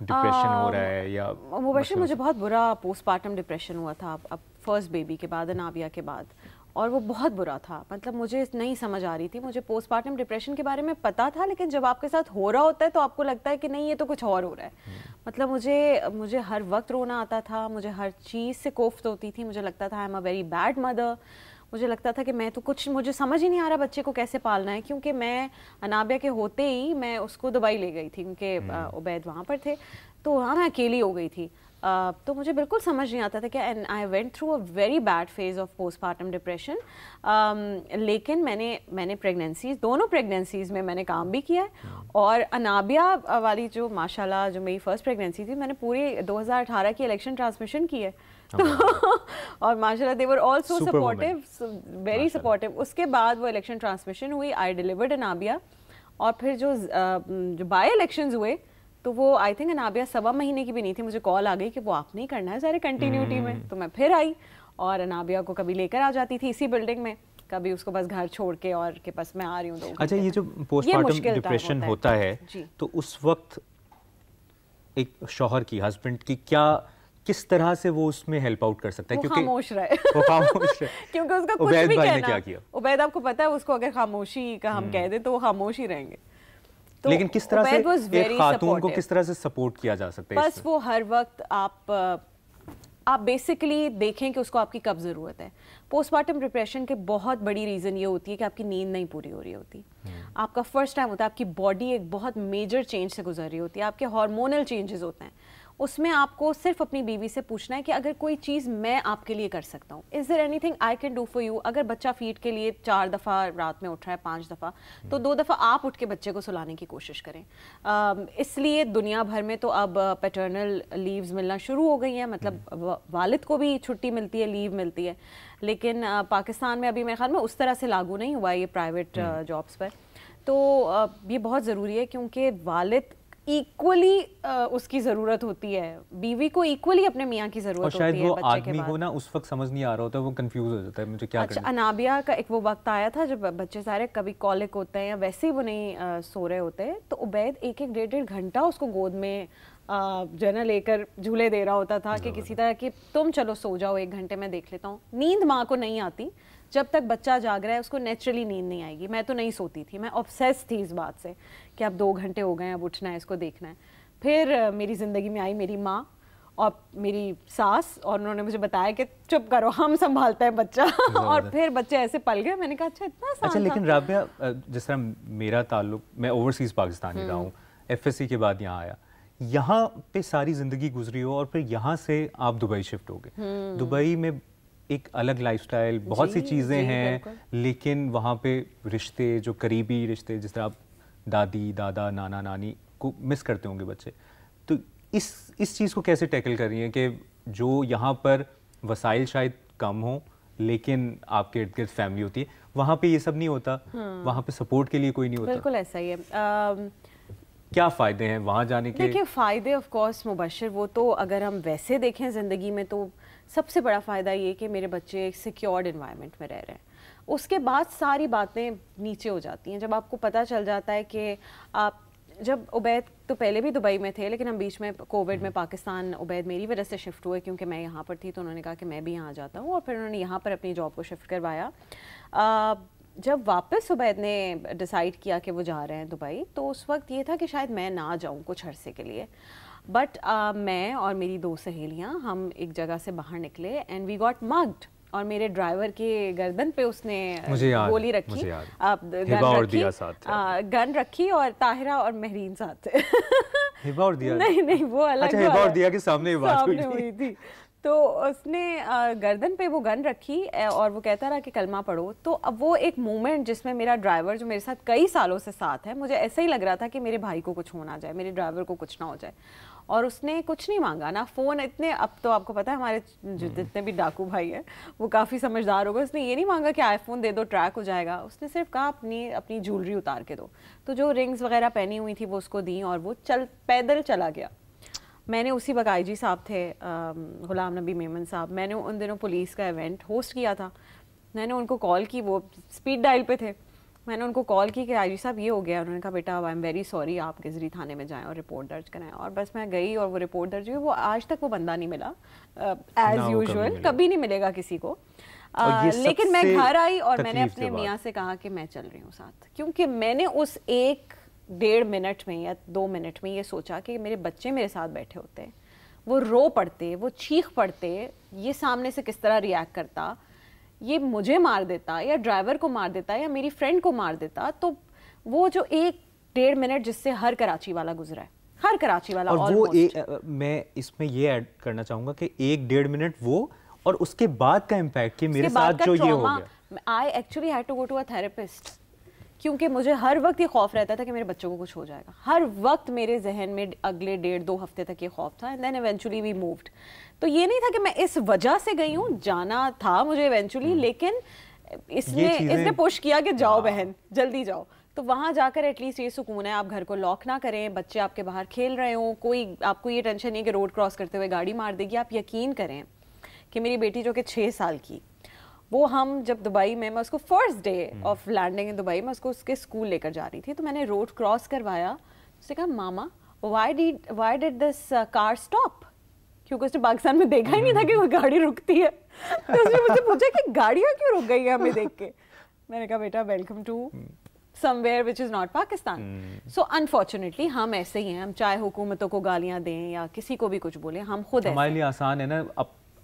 ڈپریشن ہو رہا ہے یا مبشر مجھے بہت برا پوسٹ پارٹم ڈپریشن ہوا تھا اب فرسٹ بیبی کے بعد, انابیہ کے بعد, اور وہ بہت برا تھا. مطلب مجھے نہیں سمجھ آ رہی تھی. مجھے پوسٹ پارٹم ڈپریشن کے بارے میں پتا تھا, لیکن جب آپ کے ساتھ ہو رہا ہوتا ہے تو آپ کو لگتا ہے کہ نہیں یہ تو کچھ اور ہو رہا ہے. مطلب مجھے ہر وقت رونا آتا تھا, مجھے ہر چیز سے کوفت ہوتی تھی, مجھے لگتا تھا آئی am a very bad mother. مجھے لگتا تھا کہ میں تو کچھ, مجھے سمجھ ہی نہیں آ رہا بچے کو کیسے پالنا ہے, کیونکہ میں انابیہ کے ہوتے ہی میں اس کو دبئی لے گئی تھی کیونکہ عبید وہاں پر تھے, تو وہاں میں اکیلی ہو گئی تھی. تو مجھے بالکل سمجھ نہیں آتا تھا کہ I went through a very bad phase of post partum depression. لیکن میں نے پریگنینسیز, دونوں پریگنینسیز میں نے کام بھی کیا ہے, اور انابیہ والی جو ماشاء اللہ جو میری فرسٹ پریگنینسی تھی, میں نے پوری 2018 کی الیکشن ٹرانسمیشن کی ہے. اور ماشاء اللہ دے ور آل سو سپورٹیو, ویری سپورٹیو. اس کے بعد وہ الیکشن ٹرانسمیشن ہوئی, آئی ڈیلیورڈ انابیہ, اور پھر جو بائی الیکشنز ہوئے تو وہ آئی تھنک انابیہ 1.25 مہینے کی بھی نہیں تھی, مجھے کال آ گئی کہ وہ آپ نہیں کرنا ہے سارے کنٹینیوٹی میں. تو میں پھر آئی اور انابیہ کو کبھی لے کر آ جاتی تھی اسی بلڈنگ میں, کبھی اس کو بس گھر چھوڑ کے اور کہ بس میں آ رہی ہوں 2 گھنٹے. اچھا, یہ جو پوسٹ پارٹم ڈپریشن ہوتا ہے تو اس وقت ایک شوہر کی, ہسبینڈ کی کس طرح سے وہ اس میں ہیلپ آؤٹ کر سکتا ہے؟ کیونکہ خاموش رہے, کیونکہ اس کا کچھ بھی کہنا, عبید آپ کو پتا ہے اس کو اگر خاموشی کا ہم کہہ دیں تو وہ خاموش ہی رہیں گے. لیکن کس طرح سے ایک خاتون کو کس طرح سے سپورٹ کیا جا سکتا ہے؟ بس وہ ہر وقت آپ بیسیکلی دیکھیں کہ اس کو آپ کی کب ضرورت ہے. پوسٹ پارٹم ڈپریشن کے بہت بڑی ریزن یہ ہوتی ہے کہ آپ کی نیند نہیں پوری ہو رہی ہوتی, آپ کا فرسٹ ٹائم ہوتا ہے, آپ کی باڈی ایک بہت میجر چینج سے گزر رہی ہوتی ہے, آپ کے ہارمونل چینجز ہوتے ہیں. اس میں آپ کو صرف اپنی بیوی سے پوچھنا ہے کہ اگر کوئی چیز میں آپ کے لیے کر سکتا ہوں, is there anything I can do for you. اگر بچہ فیڈ کے لیے 4 دفعہ رات میں اٹھ رہا ہے, 5 دفعہ, تو 2 دفعہ آپ اٹھ کے بچے کو سلانے کی کوشش کریں. اس لیے دنیا بھر میں تو اب پیٹرنل لیوز ملنا شروع ہو گئی ہیں, مطلب والد کو بھی چھٹی ملتی ہے, لیو ملتی ہے. لیکن پاکستان میں ابھی میرے خیال میں اس طرح سے لاگو نہیں ہوا یہ پرائیویٹ جابس پر. تو یہ بہت ضروری ہے کیونکہ والد ایکولی اس کی ضرورت ہوتی ہے, بیوی کو ایکولی اپنے میاں کی ضرورت ہوتی ہے. اور شاید وہ آدمی کو نا اس وقت سمجھ نہیں آ رہا ہوتا, وہ کنفیوز ہو جاتا ہے مجھے کیا کرنا ہے. انابیہ کا ایک وہ وقت آیا تھا جب بچے سارے کبھی کولک ہوتے ہیں یا ویسے ہی وہ نہیں سو رہے ہوتے, تو عبید 1-1 گھنٹہ اس کو گود میں جو ہے نا لے کر جھولے دے رہا ہوتا تھا کہ کسی طرح کہ تم چلو سو جاؤ 1 گھنٹے میں دیکھ لیتا ہوں. نیند ماں کو نہیں آتی جب تک بچہ جاگ رہا ہے, اس کو نیچرلی نیند نہیں آئے گی. میں تو نہیں سوتی تھی, میں obsessed تھی اس بات سے کہ اب 2 گھنٹے ہو گئے ہیں, اب اٹھنا ہے, اس کو دیکھنا ہے. پھر میری زندگی میں آئی میری ماں اور میری ساس, اور انہوں نے مجھے بتایا کہ چپ کرو ہم سنبھالتے ہیں بچہ, اور پھر بچے ایسے پل گئے. میں نے کہا اچھا اتنا آسان. اچھا لیکن رابعہ, جس طرح میرا تعلق, میں اوورسیز پاکستانی رہا ہوں, FSC کے بعد یہاں آیا, یہاں پہ ساری زندگی گزری ہو, اور پھر یہاں سے آپ دبئی شفٹ ہو گئے. دبئی میں ایک الگ لائف سٹائل, بہت سی چیزیں ہیں, لیکن وہاں پہ رشتے, جو قریبی رشتے, جس طرح آپ دادی دادا نانا نانی کو مس کرتے ہوں گے بچے, تو اس چیز کو کیسے ٹیکل کر رہی ہیں کہ جو یہاں پر وسائل شاید کم ہوں لیکن آپ کے ارد گرد فیملی ہوتی ہے, وہاں پہ یہ سب نہیں ہوتا, وہاں پہ سپورٹ کے لیے کوئی نہیں ہوتا. بالکل ایسا ہی ہے. کیا فائدے ہیں وہاں جانے کے؟ دیکھیں فائدے آف کورس مبشر, وہ تو اگر ہم ویسے دیکھیں زندگی میں تو سب سے بڑا فائدہ یہ کہ میرے بچے ایک سیکیورڈ انوائرمنٹ میں رہ رہے ہیں. اس کے بعد ساری باتیں نیچے ہو جاتی ہیں جب آپ کو پتہ چل جاتا ہے کہ آپ, جب عبید تو پہلے بھی دبئی میں تھے, لیکن ہم بیچ میں کووڈ میں پاکستان عبید میری وجہ سے شفٹ ہوئے کیونکہ میں یہاں پر تھی, تو انہوں نے کہا کہ میں بھی یہاں جاتا ہوں, اور پھر انہوں نے یہاں پر اپنی جاب کو شفٹ کروایا. جب واپس عبید نے ڈیسائیڈ کیا کہ وہ جا رہے ہیں دبئی, تو اس وقت یہ تھا کہ شاید میں نہ جاؤں کچھ عرصے کے لیے, بٹ میں اور میری 2 سہیلیاں ہم ایک جگہ سے باہر نکلے اینڈ وی گاٹ مگڈ, اور میرے ڈرائیور کے گردن پہ اس نے گولی رکھی, گن رکھی, اور طاہرہ اور مہرین ساتھ تھے. نہیں وہ الگ سامنے ہوئی تھی. تو اس نے گردن پہ وہ گن رکھی اور وہ کہتا رہا کہ کلمہ پڑھو. تو اب وہ ایک مومنٹ جس میں میرا ڈرائیور جو میرے ساتھ کئی سالوں سے ساتھ ہے, مجھے ایسا ہی لگ رہا تھا کہ میرے بھائی کو کچھ ہونا جائے, میرے ڈرائیور کو کچھ نہ ہو جائے. اور اس نے کچھ نہیں مانگا, نہ فون, اتنے اب تو آپ کو پتا ہے ہمارے جتنے بھی ڈاکو بھائی ہیں وہ کافی سمجھدار ہو گئے. اس نے یہ نہیں مانگا کہ آئی فون دے دو ٹریک ہو جائے گا, اس نے صرف کہا اپنی جولری اتار کے دو. تو جو رنگز وغیرہ پہنی ہوئی تھی وہ اس کو دیں, اور وہ پیدل چلا گیا. میں نے اسی وقت آئی جی صاحب تھے, غلام نبی میمن صاحب, میں نے ان دنوں پولیس کا ایونٹ ہوسٹ کیا تھا, میں نے ان کو کال کی, وہ اسپیڈ ڈائل پہ تھے, میں نے ان کو کال کی کہ آئی جی صاحب یہ ہو گیا. انہوں نے کہا بیٹا آئی ایم ویری سوری, آپ گزری تھانے میں جائیں اور رپورٹ درج کرائیں. اور بس میں گئی اور وہ رپورٹ درج ہوئی. وہ آج تک وہ بندہ نہیں ملا, ایز یوزول کبھی نہیں ملے گا کسی کو. لیکن میں گھر آئی اور میں نے اپنے میاں سے کہا کہ میں چل رہی ہوں ساتھ, کیونکہ میں نے اس 1-1.5 منٹ میں یا 2 منٹ میں یہ سوچا کہ میرے بچے میرے ساتھ بیٹھے ہوتے, وہ رو پڑتے, وہ چیخ پڑتے, یہ سامنے سے کس طرح ریئیکٹ کرتا, یہ مجھے مار دیتا یا ڈرائیور کو مار دیتا یا میری فرینڈ کو مار دیتا. تو وہ جو 1-1.5 منٹ جس سے ہر کراچی والا گزرا ہے, ہر کراچی والا. اور وہ میں اس میں یہ ایڈ کرنا چاہوں گا کہ 1-1.5 منٹ وہ, اور اس کے بعد کا امپیکٹ کہ میرے ساتھ جو یہ ہو گیا. I actually had to go to a therapist, کیونکہ مجھے ہر وقت یہ خوف رہتا تھا کہ میرے بچوں کو کچھ ہو جائے گا. ہر وقت میرے ذہن میں اگلے 1.5-2 ہفتے تک یہ خوف تھا. And then eventually we moved. تو یہ نہیں تھا کہ میں اس وجہ سے گئی ہوں, جانا تھا مجھے ایونچولی, لیکن اس نے پش کیا کہ جاؤ بہن جلدی جاؤ. تو وہاں جا کر ایٹ لیسٹ یہ سکون ہے, آپ گھر کو لاک نہ کریں, بچے آپ کے باہر کھیل رہے ہوں, کوئی آپ کو یہ ٹینشن نہیں کہ روڈ کراس کرتے ہوئے گاڑی مار دے گی. آپ یقین کریں کہ میری بیٹی جو کہ 6 سال کی, وہ ہم جب دبئی میں اس کو first day of lending in Dubai میں اس کو اس کے اسکول لے کر جا رہی تھی, تو میں نے روڈ کراس کروایا. اس نے کہا ماما why did this car stop, کیونکہ اس نے پاکستان میں دیکھا ہی نہیں تھا کہ وہ گاڑی رکتی ہے. تو اس نے مجھ سے پوچھا کہ گاڑیاں کیوں رک گئی ہیں ہمیں دیکھ کے. میں نے کہا بیٹا welcome to somewhere which is not Pakistan. So unfortunately ہم ایسے ہی ہیں, ہم چاہے حکومتوں کو گالیاں دیں یا کسی کو بھی کچھ بولیں, ہم خود ایسے. ہمارے لیے آسان ہے نا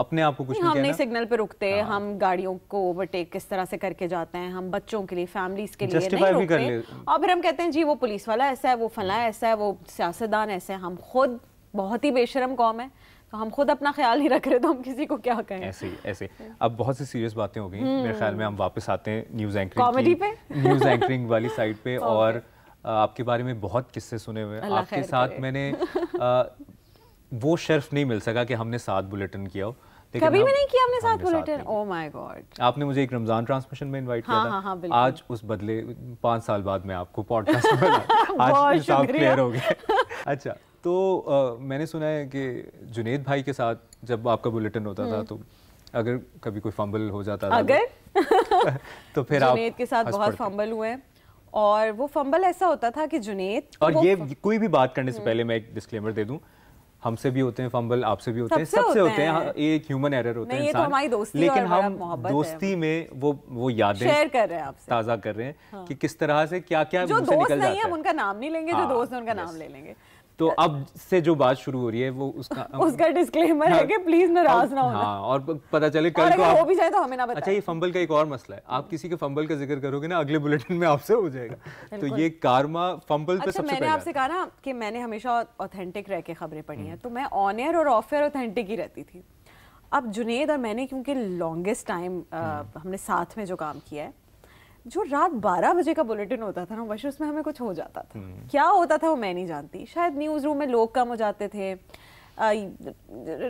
اپنے آپ کو کچھ نہیں کہنا. ہم نہیں سگنل پہ رکتے, ہم گاڑیوں کو اوورٹیک کس طرح سے کر کے جاتے ہیں, ہم بچوں کے لیے فیملیز کے لیے نہیں رکتے, اور پھر ہم کہتے ہیں جی وہ پولیس والا ایسا ہے, وہ فلاں ایسا ہے, وہ سیاستدان ایسے ہیں. ہم خود بہت ہی بے شرم قوم ہے, تو ہم خود اپنا خیال نہیں رکھ رہے, تو ہم کسی کو کیا کہیں. ایسے اب بہت سی سیریس باتیں ہو گئی. میرے خیال میں ہم واپس آتے ہیں نیوز اینکرنگ والی سائڈ پہ, اور آپ کے بارے میں بہت قصے سنے ہوئے ہیں. آپ کے ساتھ میں نے وہ شرف نہیں مل سکا کہ ہم نے ساتھ بلیٹن کیا ہو, کبھی بھی نہیں کیا ہم نے ساتھ بلیٹن. او مائی گاڈ, آپ نے مجھے ایک رمضان ٹرانسمیشن میں انوائٹ کیا تھا. آج اس بدلے 5 سال بعد میں آپ کو پوڈ کاسٹ میں آج حساب کلیئر ہو گیا. اچھا, تو میں نے سنا ہے کہ جنید بھائی کے ساتھ جب آپ کا بلیٹن ہوتا تھا, تو اگر کبھی کوئی فمبل ہو جاتا تھا تو پھر آپ جنید کے ساتھ بہت فمبل ہوئے, اور وہ فمبل ایسا ہوتا تھا کہ جنید, اور یہ کوئی بھی بات کرنے سے پہلے میں ایک ڈسکلیمر دے دوں, ہم سے بھی ہوتے ہیں فمبل, آپ سے بھی ہوتے ہیں, سب سے ہوتے ہیں, ایک ہیومن ایرر ہوتا ہے انسان, لیکن ہم دوستی میں وہ یادیں شیئر کر رہے ہیں آپ سے, تازہ کر رہے ہیں کہ کس طرح سے کیا کیا جو دوست نہیں ہم ان کا نام نہیں لیں گے, جو دوست ہیں ان کا نام لے لیں گے. تو اب سے جو بات شروع ہو رہی ہے وہ اس کا ڈسکلیمر ہے کہ پلیز ناراض نہ ہونا. ہاں, اور پتہ چلے کل کو ہو بھی جائے تو ہمیں نہ بتائیں. اچھا, یہ فمبل کا ایک اور مسئلہ ہے, آپ کسی کے فمبل کا ذکر کرو گے نا, اگلے بلیٹن میں آپ سے ہو جائے گا. تو یہ کارما فمبل پہ سب سے پہلے. میں نے آپ سے کہا نا کہ میں نے ہمیشہ اوتھینٹک رہ کے خبریں پڑھی ہیں, تو میں آن ایئر اور آف ایئر اوتھینٹک ہی رہتی تھی. اب جنید اور میں نے کیونکہ لانگسٹ ٹائم ہم نے ساتھ میں جو کام کیا ہے, جو رات 12 بجے کا بلیٹن ہوتا تھا نا وش, اس میں ہمیں کچھ ہو جاتا تھا. کیا ہوتا تھا وہ میں نہیں جانتی. شاید نیوز روم میں لوگ کم ہو جاتے تھے,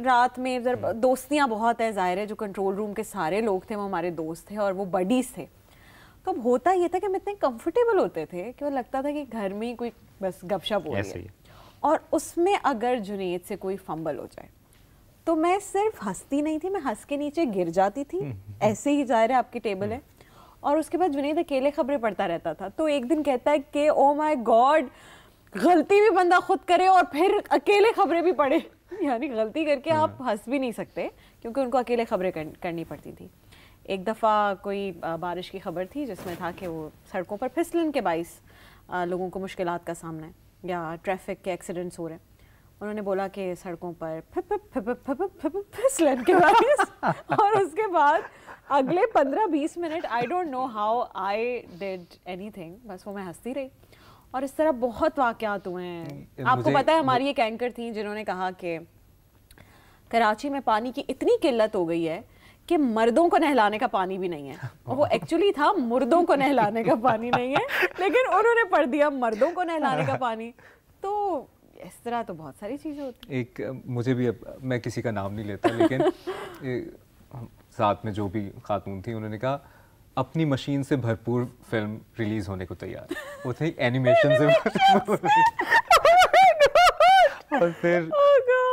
رات میں دوستیاں بہت ہیں, ظاہر ہے جو کنٹرول روم کے سارے لوگ تھے وہ ہمارے دوست تھے اور وہ بڈیز تھے. تو اب ہوتا یہ تھا کہ ہم اتنے کمفرٹیبل ہوتے تھے کہ وہ لگتا تھا کہ گھر میں کوئی بس گپ شپ ہو رہی ہے, اور اس میں اگر جنید سے کوئی فمبل ہو جائے تو میں صرف ہنستی نہیں تھی, میں ہنس کے نیچے گر جاتی تھی. ایسے ہی ظاہر ہے آپ کی ٹیبل ہے, اور اس کے بعد جنید اکیلے خبریں پڑھتا رہتا تھا. تو ایک دن کہتا ہے کہ او مائی گاڈ, غلطی بھی بندہ خود کرے اور پھر اکیلے خبریں بھی پڑھے. یعنی غلطی کر کے آپ ہنس بھی نہیں سکتے, کیونکہ ان کو اکیلے خبریں کرنی پڑتی تھی. ایک دفعہ کوئی بارش کی خبر تھی جس میں تھا کہ وہ سڑکوں پر پھسلن کے باعث لوگوں کو مشکلات کا سامنا ہے, یا ٹریفک کے ایکسیڈنٹس ہو رہے ہیں. انہوں نے بولا کہ سڑکوں پر پھسلن کے باعث, اور اس کے بعد اگلے 15-20 منٹ I don't know how I did اینی تھنگ, بس وہ میں ہنستی رہی. اور اس طرح بہت واقعات ہوئے ہیں. آپ کو پتہ ہے ہماری ایک اینکر تھیں جنہوں نے کہا کہ کراچی میں پانی کی اتنی قلت ہو گئی ہے کہ مردوں کو نہلانے کا پانی بھی نہیں ہے. وہ ایکچولی تھا مردوں کو نہلانے کا پانی نہیں ہے, لیکن انہوں نے پڑھ دیا مردوں کو نہلانے کا پانی. تو اس طرح تو بہت ساری چیزیں ہوتی ہیں. ایک مجھے بھی, میں کسی کا نام نہیں لیتا, لیکن ساتھ میں جو بھی خاتون تھی انہوں نے کہا اپنی مشین سے بھرپور فلم ریلیز ہونے کو تیار. وہ تھی اینیمیشن سے, اور پھر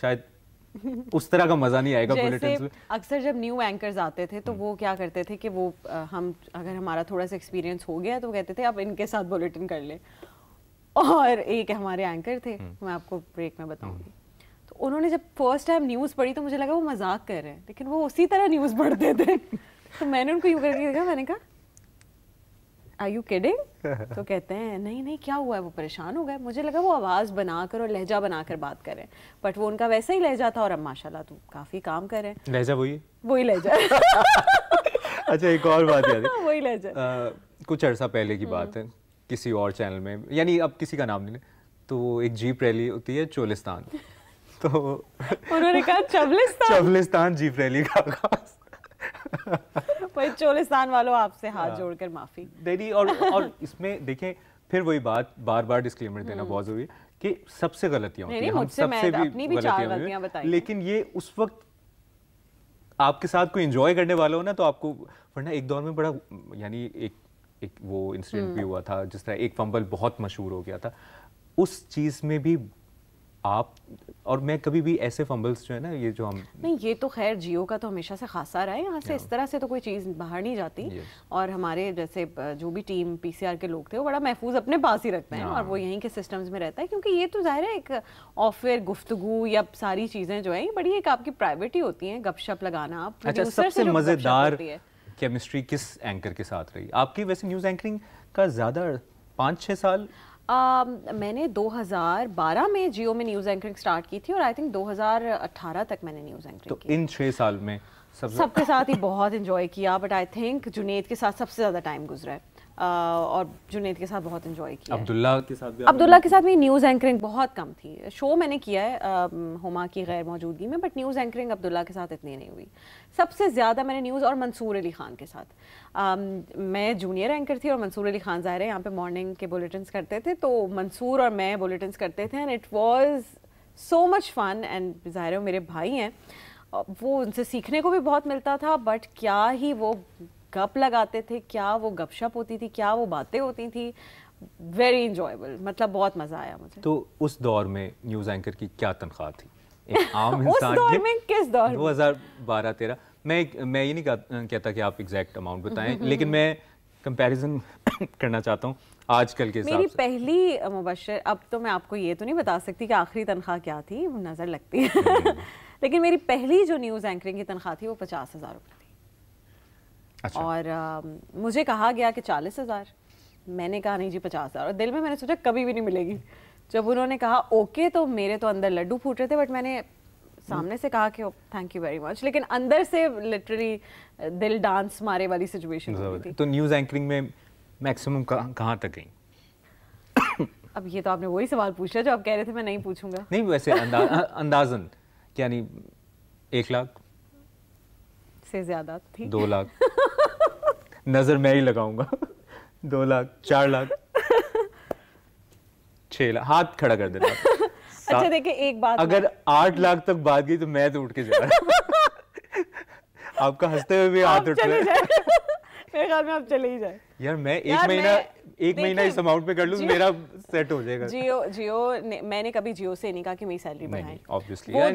شاید اس طرح کا مزہ نہیں آئے گا بلیٹنز میں. اکثر جب نیو اینکرز آتے تھے تو وہ کیا کرتے تھے کہ وہ ہم اگر ہمارا تھوڑا سا ایکسپیرینس ہو گیا تو وہ کہتے تھے آپ ان کے ساتھ بلیٹن کر لیں. اور ایک ہمارے اینکر تھے, میں آپ کو بریک میں بتاؤں گی, تو انہوں نے جب فرسٹ ٹائم نیوز پڑھی تو مجھے لگا وہ مذاق کر رہے ہیں, لیکن وہ اسی طرح نیوز پڑھتے تھے. تو میں نے ان کو یوں کر کے دیکھا, میں نے کہا آر یو کیڈنگ؟ تو کہتے ہیں نہیں نہیں کیا ہوا ہے, وہ پریشان ہو گئے. مجھے لگا وہ آواز بنا کر اور لہجہ بنا کر بات کریں, بٹ وہ ان کا ویسا ہی لہجہ تھا, اور اب ماشاء اللہ تو کافی کام کر رہے ہیں. لہجہ وہی لہجہ. اچھا ایک اور بات یاد ہے, وہی لہجہ. کچھ عرصہ پہلے کی بات ہے, کسی اور چینل میں, یعنی اب کسی کا نام نہیں لیں, تو ایک جیپ ریلی ہوتی ہے چولستان, تو انہوں نے کہا چبلستان جیپ ریلی کا آغاز. بھائی چولستان والوں آپ سے ہاتھ جوڑ کر معافی. اور اس میں دیکھیں پھر وہی بات, بار بار ڈسکلیمر دینا بہت ضروری ہے کہ سب سے غلطیاں ہوتی ہیں, ہم سب سے بھی غلطیاں ہوتی ہیں, لیکن یہ اس وقت آپ کے ساتھ کوئی انجوائے کرنے والا ہو نا تو آپ کو, ورنہ ایک دور میں بڑا, یعنی ایک وہ انسیڈنٹ بھی ہوا تھا جس طرح ایک فمبل بہت مشہور ہو گیا تھا, اس چیز میں بھی آپ اور میں کبھی بھی ایسے فمبلز جو ہے نا, یہ جو ہم نہیں, یہ تو خیر جیو کا تو ہمیشہ سے خاصا رہا ہے, یہاں سے اس طرح سے تو کوئی چیز باہر نہیں جاتی. اور ہمارے جیسے جو بھی ٹیم پی سی آر کے لوگ تھے وہ بڑا محفوظ اپنے پاس ہی رکھتے ہیں, اور وہ یہیں کے سسٹمز میں رہتا ہے, کیونکہ یہ تو ظاہر ہے ایک آفر گفتگو یا ساری چیزیں جو ہیں بڑی ایک آپ کی پرائیویٹی ہوتی ہیں, گپ شپ لگانا. اچھا سب سے مزیدار کیمسٹری کس اینکر کے ساتھ رہی آپ کی؟ ویسے نیوز اینکرنگ کا زیادہ 5-6 سال میں نے 2012 میں جیو میں نیوز اینکرنگ سٹارٹ کی تھی, اور آئی تھنک 2018 تک میں نے نیوز اینکرنگ کی. تو ان 6 سال میں سب کے ساتھ ہی بہت انجوائے کیا, بٹ آئی تھنک جنید کے ساتھ سب سے زیادہ ٹائم گزرا ہے, اور جنید کے ساتھ بہت انجوائے کیا. عبداللہ کے ساتھ بھی؟ عبداللہ کے ساتھ بھی نیوز اینکرنگ بہت کم تھی. شو میں نے کیا ہے ہما کی غیر موجودگی میں, بٹ نیوز اینکرنگ عبداللہ کے ساتھ اتنی نہیں ہوئی. سب سے زیادہ میں نے نیوز, اور منصور علی خان کے ساتھ. میں جونیئر اینکر تھی اور منصور علی خان ظاہر ہے یہاں پہ مارننگ کے بلیٹنس کرتے تھے, تو منصور اور میں بلیٹنس کرتے تھے, and it was so much fun. And ظاہر ہے میرے بھائی ہیں, وہ ان سے سیکھنے کو بھی بہت ملتا تھا, بٹ کیا ہی وہ گپ لگاتے تھے, کیا وہ گپ شپ ہوتی تھی, کیا وہ باتیں ہوتی تھیں. ویری انجوائبل, مطلب بہت مزہ آیا مجھے. تو اس دور میں نیوز اینکر کی کیا تنخواہ تھی ایک عام انسان اس دور میں؟ کس دور؟ 2012-13 میں یہ نہیں کہتا کہ آپ ایگزیکٹ اماؤنٹ بتائیں, لیکن میں کمپیریزن کرنا چاہتا ہوں آج کل کے حساب سے. میری پہلی مبشر, اب تو میں آپ کو یہ تو نہیں بتا سکتی کہ آخری تنخواہ کیا تھی, نظر لگتی ہے, لیکن میری پہلی جو نیوز اینکرنگ کی تنخواہ تھی وہ 50,000 روپے تھی. اور مجھے کہا گیا کہ 40,000. میں نے کہا نہیں جی 50,000, اور دل میں نے سوچا کبھی بھی نہیں ملے گی. جب انہوں نے کہا اوکے تو میرے تو اندر لڈو پھوٹ رہے تھے, بٹ میں نے سامنے سے کہا کہ تھینک یو ویری مچ, لیکن اندر سے لٹرلی دل ڈانس مارے والی سچویشن ہوئی تھی. تو نیوز اینکرنگ میں میکسیمم کہاں تک گئی؟ اب یہ تو آپ نے وہی سوال پوچھا جو آپ کہہ رہے تھے میں نہیں پوچھوں گا. نہیں ویسے اندازن یعنی 1 لاکھ سے زیادہ تھی, 2 لاکھ نظر میں ہی لگاؤں گا, 2 لاکھ 4 لاکھ 6 لاکھ, ہاتھ کھڑا کر دینا. اچھا دیکھیں ایک بات, اگر 8 لاکھ تک بات گئی تو میں تو اٹھ کے جا رہا ہوں. آپ کا ہنستے ہوئے بھی ہاتھ اٹھ رہا ہے. میرے خیال میں آپ چلے ہی جائیں یار, میں ایک مہینہ اس اماؤنٹ پہ کر لوں میرا سیٹ ہو جائے گا. جیو میں نے کبھی جیو سے نہیں کہا کہ میری سیلری بڑھائیں. وہ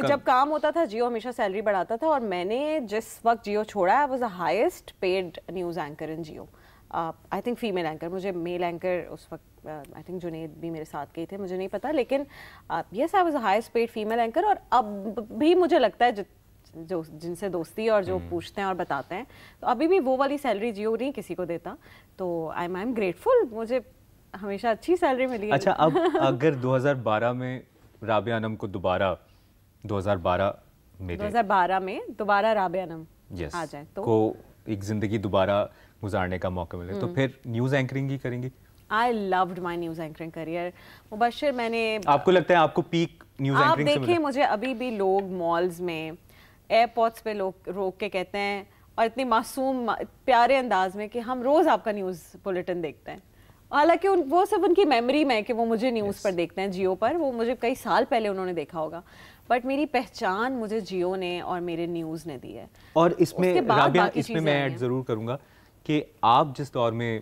جب کام ہوتا تھا جیو ہمیشہ سیلری بڑھاتا تھا, اور میں نے جس وقت جیو چھوڑا ہے was the highest paid news anchor in Geo. I think female anchor, مجھے میل اینکر اس وقت آئی تھنک جنید بھی میرے ساتھ گئی تھے, مجھے نہیں پتا, لیکن yes I was the highest paid female anchor. اور اب بھی مجھے لگتا ہے جو جن سے دوستی اور جو پوچھتے ہیں اور بتاتے ہیں, تو ابھی بھی وہ والی سیلری جیو نہیں کسی کو دیتا. تو آئی ایم گریٹفل, مجھے ہمیشہ اچھی سیلری ملی ہے. اچھا اب اگر 2012 میں رابعہ انم کو دوبارہ 2012 میں دوبارہ رابعہ انم آ جائیں تو ایک زندگی دوبارہ گزارنے کا موقع ملے, تو پھر نیوز اینکرنگ ہی کریں گی؟ I loved my news anchoring career. مبشر میں نے, آپ کو لگتا ہے آپ کو پیک نیوز اینکرنگ سے ملا؟ آپ دیکھیں مجھے ابھی بھی لوگ مالز میں ایئرپورٹس پہ لوگ روک کے کہتے ہیں, اور اتنی معصوم پیارے انداز میں, کہ ہم روز آپ کا نیوز بلیٹن دیکھتے ہیں. حالانکہ وہ صرف ان کی میموری میں کہ وہ مجھے نیوز پر دیکھتے ہیں جیو پر, وہ مجھے کئی سال پہلے انہوں نے دیکھا ہوگا, بٹ میری پہچان مجھے جیو نے اور میرے نیوز نے دی ہے. اور اس میں رابعہ, اس میں میں ایڈ ضرور کروں گا کہ آپ جس دور میں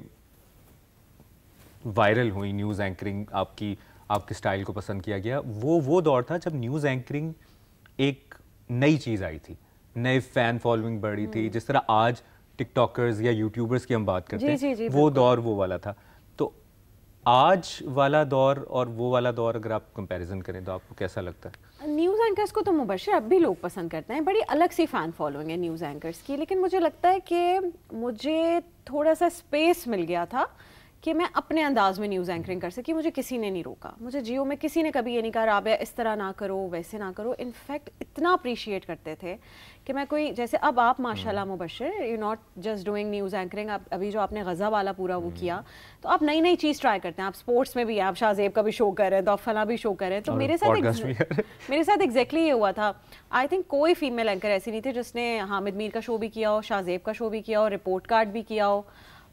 وائرل ہوئی نیوز اینکرنگ, آپ کی آپ کے اسٹائل کو پسند کیا گیا. وہ دور تھا جب نیوز اینکرنگ ایک نئی چیز آئی تھی, نئے فین فالوئنگ بڑھی تھی, جس طرح آج ٹک ٹاکرز یا یوٹیوبرز کی ہم بات کرتے ہیں, وہ دور وہ والا تھا. تو آج والا دور اور وہ والا دور اگر آپ کمپیریزن کریں تو آپ کو کیسا لگتا ہے؟ نیوز اینکرز کو تو مبشر اب بھی لوگ پسند کرتے ہیں, بڑی الگ سی فین فالوئنگ ہے نیوز اینکرز کی, لیکن مجھے لگتا ہے کہ مجھے تھوڑا سا اسپیس مل گیا تھا کہ میں اپنے انداز میں نیوز اینکرنگ کر سکی. مجھے کسی نے نہیں روکا, مجھے جیو میں کسی نے کبھی یہ نہیں کہا رابعہ اس طرح نہ کرو ویسے نہ کرو. انفیکٹ اتنا اپریشیٹ کرتے تھے کہ میں کوئی جیسے اب آپ ماشاء اللہ Mubashir you not just doing news anchoring, ابھی جو آپ نے غزہ والا پورا وہ کیا, تو آپ نئی نئی چیز ٹرائی کرتے ہیں. آپ اسپورٹس میں بھی ہیں, آپ شاہ زیب کا بھی شو کر رہے ہیں, تو آپ فلاں بھی شو کر رہے ہیں. تو میرے ساتھ ایگزیکٹلی یہ ہوا تھا. آئی تھنک کوئی فیمیل اینکر ایسی نہیں تھی جس نے حامد میر کا شو بھی کیا ہو, شاہ زیب کا شو بھی کیا ہو, رپورٹ کارڈ بھی کیا ہو.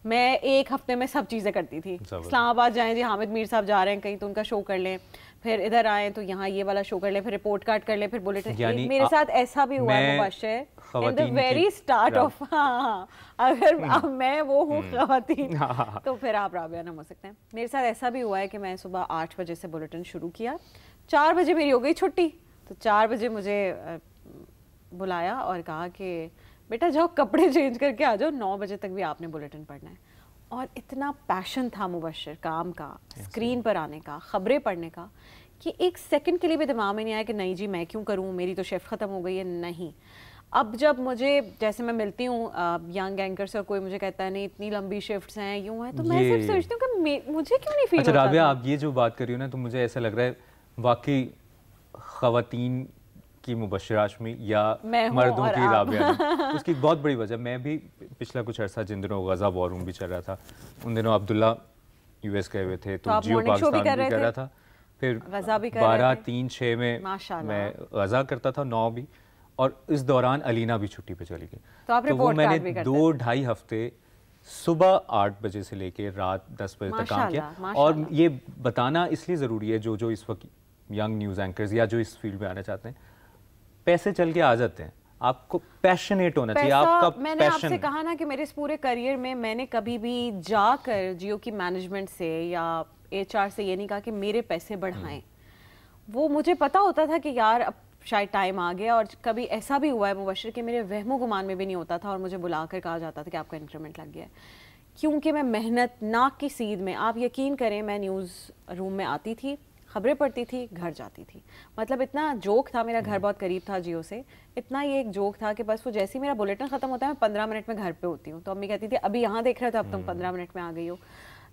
میں ایک ہفتے میں سب چیزیں کرتی تھی. اسلام آباد جائیں جی حامد میر صاحب جا رہے ہیں کہیں تو ان کا شو کر لیں, پھر ادھر آئیں تو یہاں یہ والا شو کر لیں, پھر رپورٹ کارڈ کر لیں, پھر بلیٹن. میرے ساتھ ایسا بھی ہوا ہے مبشر ان دی ویری اسٹارٹ آف, ہاں اگر اب میں وہ ہوں خواتین تو پھر آپ رابعہ نام ہو سکتے ہیں. میرے ساتھ ایسا بھی ہوا ہے کہ میں صبح 8 بجے سے بلیٹن شروع کیا, 4 بجے میری ہو گئی چھٹی, تو 4 بجے مجھے بلایا اور کہا کہ بیٹا جاؤ کپڑے چینج کر کے آ جاؤ, 9 بجے تک بھی آپ نے بلیٹن پڑھنا ہے. اور اتنا پیشن تھا مبشر کام کا, اسکرین پر آنے کا, خبریں پڑھنے کا, کہ ایک سیکنڈ کے لیے بھی دماغ میں نہیں آیا کہ نہیں جی میں کیوں کروں, میری تو شفٹ ختم ہو گئی ہے. نہیں, اب جب مجھے جیسے میں ملتی ہوں ینگ اینکر سے اور کوئی مجھے کہتا ہے نہیں اتنی لمبی شفٹس ہیں یوں ہیں, تو میں صرف سوچتی ہوں کہ مجھے کیوں نہیں فیل ہوتا. اچھا رابعہ, آپ یہ جو بات کر رہی ہو نا, تو مجھے ایسا لگ رہا ہے واقعی خواتین کی مبشر ہاشمی یا مردوں کی رابعہ, اس کی بہت بڑی وجہ. میں بھی پچھلا کچھ عرصہ جن دنوں غزہ وار روم بھی چل رہا تھا, ان دنوں عبداللہ یو ایس گئے ہوئے تھے, تو جیو پاکستان بھی کر رہا تھا, پھر 12-3-6 میں میں غزہ کرتا تھا, 9 بھی, اور اس دوران علینا بھی چھٹی پہ چلی گئی. تو وہ میں نے 2-2.5 ہفتے صبح 8 بجے سے لے کے رات 10 بجے تک کام کیا. اور یہ بتانا اس لیے ضروری ہے, جو اس وقت ینگ نیوز اینکرز یا جو اس فیلڈ میں آنا چاہتے ہیں, پیسے چل کے آ جاتے ہیں, آپ کو پیشنیٹ ہونا چاہیے. آپ کا میں نے آپ سے کہا نا کہ میرے اس پورے کریئر میں نے کبھی بھی جا کر جیو کی مینجمنٹ سے یا HR سے یہ نہیں کہا کہ میرے پیسے بڑھائیں. وہ مجھے پتا ہوتا تھا کہ یار اب شاید ٹائم آ گیا, اور کبھی ایسا بھی ہوا ہے مبشر کہ میرے وہم و گمان میں بھی نہیں ہوتا تھا اور مجھے بلا کر کہا جاتا تھا کہ آپ کا انکریمنٹ لگ گیا ہے, کیونکہ میں محنت ناک کی سید میں, آپ یقین کریں میں نیوز روم میں آتی تھی, خبریں پڑھتی تھی, گھر جاتی تھی. مطلب اتنا جوک تھا, میرا گھر بہت قریب تھا جیو سے, اتنا یہ ایک جوک تھا کہ بس وہ جیسے ہی میرا بلیٹن ختم ہوتا ہے میں 15 منٹ میں گھر پہ ہوتی ہوں. تو امی کہتی تھی ابھی یہاں دیکھ رہے تو اب تم 15 منٹ میں آ گئی ہو.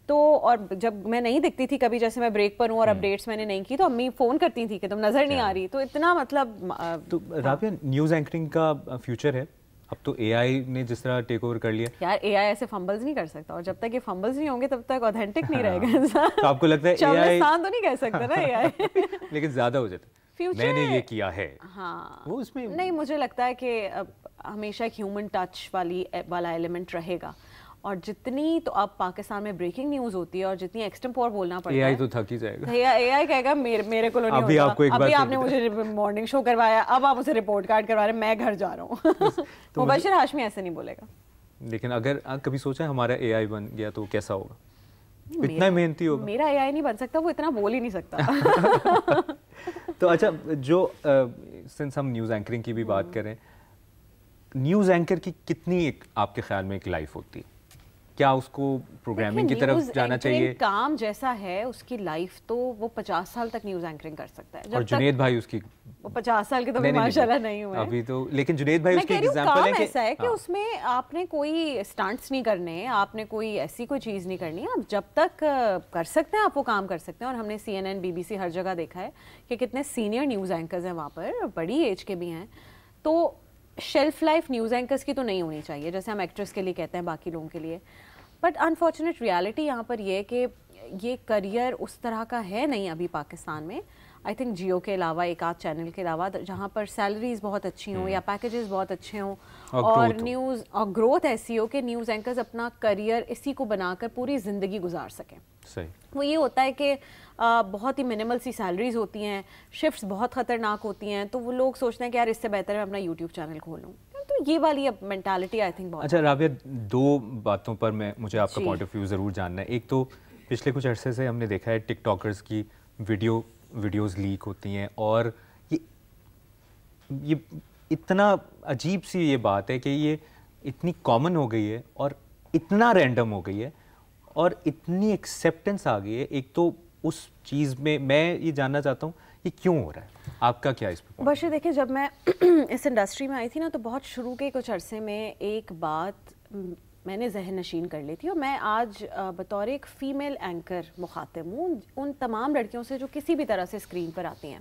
تو اور جب میں نہیں دکھتی تھی کبھی, جیسے میں بریک پر ہوں اور اپڈیٹس میں نے نہیں کی, تو امی فون کرتی تھی کہ تم نظر نہیں آ رہی. تو اتنا مطلب. تو رابعہ, نیوز اینکرنگ کا فیوچر ہے اب تو اے آئی نے جس طرح ٹیک اوور کر لیا. یار اے آئی ایسے فمبلز نہیں کر سکتا, اور جب تک یہ فمبلز نہیں ہوں گے تب تک اوتھینٹک نہیں رہے گا انسان. تو آپ کو لگتا ہے اے آئی تو نہیں کہہ سکتا نا اے آئی, لیکن زیادہ ہو جاتا ہے میں نے یہ کیا ہے. ہاں وہ اس میں نہیں, مجھے لگتا ہے کہ ہمیشہ ایک ہیومن ٹچ والا ایلیمنٹ رہے گا. اور جتنی تو اب پاکستان میں بریکنگ نیوز ہوتی ہے اور جتنی ایکسٹمپور بولنا پڑتا ہے, اے آئی تو تھک ہی جائے گا. اے آئی کہے گا میرے کو نہیں ہوتا, ابھی آپ نے مجھے مارننگ شو کروایا, اب آپ اسے رپورٹ کارڈ کروا رہے ہیں, میں گھر جا رہا ہوں. مبشر ہاشمی ایسے نہیں بولے گا. لیکن اگر کبھی سوچا ہمارا اے آئی بن گیا تو کیسا ہوگا, اتنا محنتی ہوگا. میرا اے آئی نہیں بن سکتا, وہ اتنا بول ہی نہیں سکتا. تو اچھا, جو سنس ہم نیوز اینکرنگ کی بھی بات کریں, نیوز اینکر کی کتنی آپ کے خیال میں ایک لائف ہوتی ہے؟ کیا اس کو پروگرامنگ کی طرف جانا چاہیے؟ کام جیسا ہے اس کی لائف, تو وہ 50 سال تک نیوز اینکرنگ کر سکتا ہے. اور جنید بھائی اس کی وہ 50 سال کے تو ماشاءاللہ نہیں ہوئے ابھی تو, لیکن جنید بھائی اس کی ایگزامپل ہے کہ ایسا ہے کہ اس میں آپ نے کوئی اسٹنٹس نہیں کرنے, آپ نے کوئی ایسی کوئی چیز نہیں کرنی, آپ جب تک کر سکتے ہیں آپ وہ کام کر سکتے ہیں. اور ہم نے CNN, BBC ہر جگہ دیکھا ہے کہ کتنے سینئر نیوز اینکرز ہیں وہاں پر, بڑی ایج کے بھی ہیں. تو شیلف لائف نیوز اینکرز کی تو نہیں ہونی چاہیے جیسے ہم ایکٹریس کے لیے کہتے ہیں باقی لوگوں کے لیے. بٹ انفارچونیٹ ریالٹی یہاں پر یہ کہ یہ کریئر اس طرح کا ہے نہیں ابھی پاکستان میں. آئی تھنک جیو کے علاوہ ایک آدھ چینل کے علاوہ جہاں پر سیلریز بہت اچھی ہوں یا پیکیجز بہت اچھے ہوں اور نیوز اور گروتھ ایسی ہو کہ نیوز اینکرز اپنا کریئر اسی کو بنا کر پوری زندگی گزار سکیں. وہ یہ ہوتا ہے کہ بہت ہی منیمل سی سیلریز ہوتی ہیں, شفٹس بہت خطرناک ہوتی ہیں, تو وہ لوگ سوچتے ہیں کہ یار اس سے بہتر میں اپنا یوٹیوب چینل کھولوں. تو یہ والی اب مینٹالٹی آئی تھنک بہت. اچھا رابعہ, 2 باتوں پر مجھے آپ کا پوائنٹ آف ویو ضرور جاننا ہے. ایک تو پچھلے کچھ عرصے سے ہم نے دیکھا ہے ٹک ٹاکرز کی ویڈیوز لیک ہوتی ہیں, اور یہ اتنا عجیب سی یہ بات ہے کہ یہ اتنی کامن ہو گئی ہے اور اتنا رینڈم ہو گئی ہے اور اتنی ایکسیپٹنس آ گئی ہے. ایک تو اس چیز میں یہ جاننا چاہتا ہوں یہ کیوں ہو رہا ہے, آپ کا کیا اس پہ؟ بشیر دیکھیں, جب میں اس انڈسٹری میں آئی تھی نا تو بہت شروع کے کچھ عرصے میں ایک بات میں نے ذہن نشین کر لی تھی, اور میں آج بطور ایک فیمیل اینکر مخاطب ہوں ان تمام لڑکیوں سے جو کسی بھی طرح سے اسکرین پر آتی ہیں.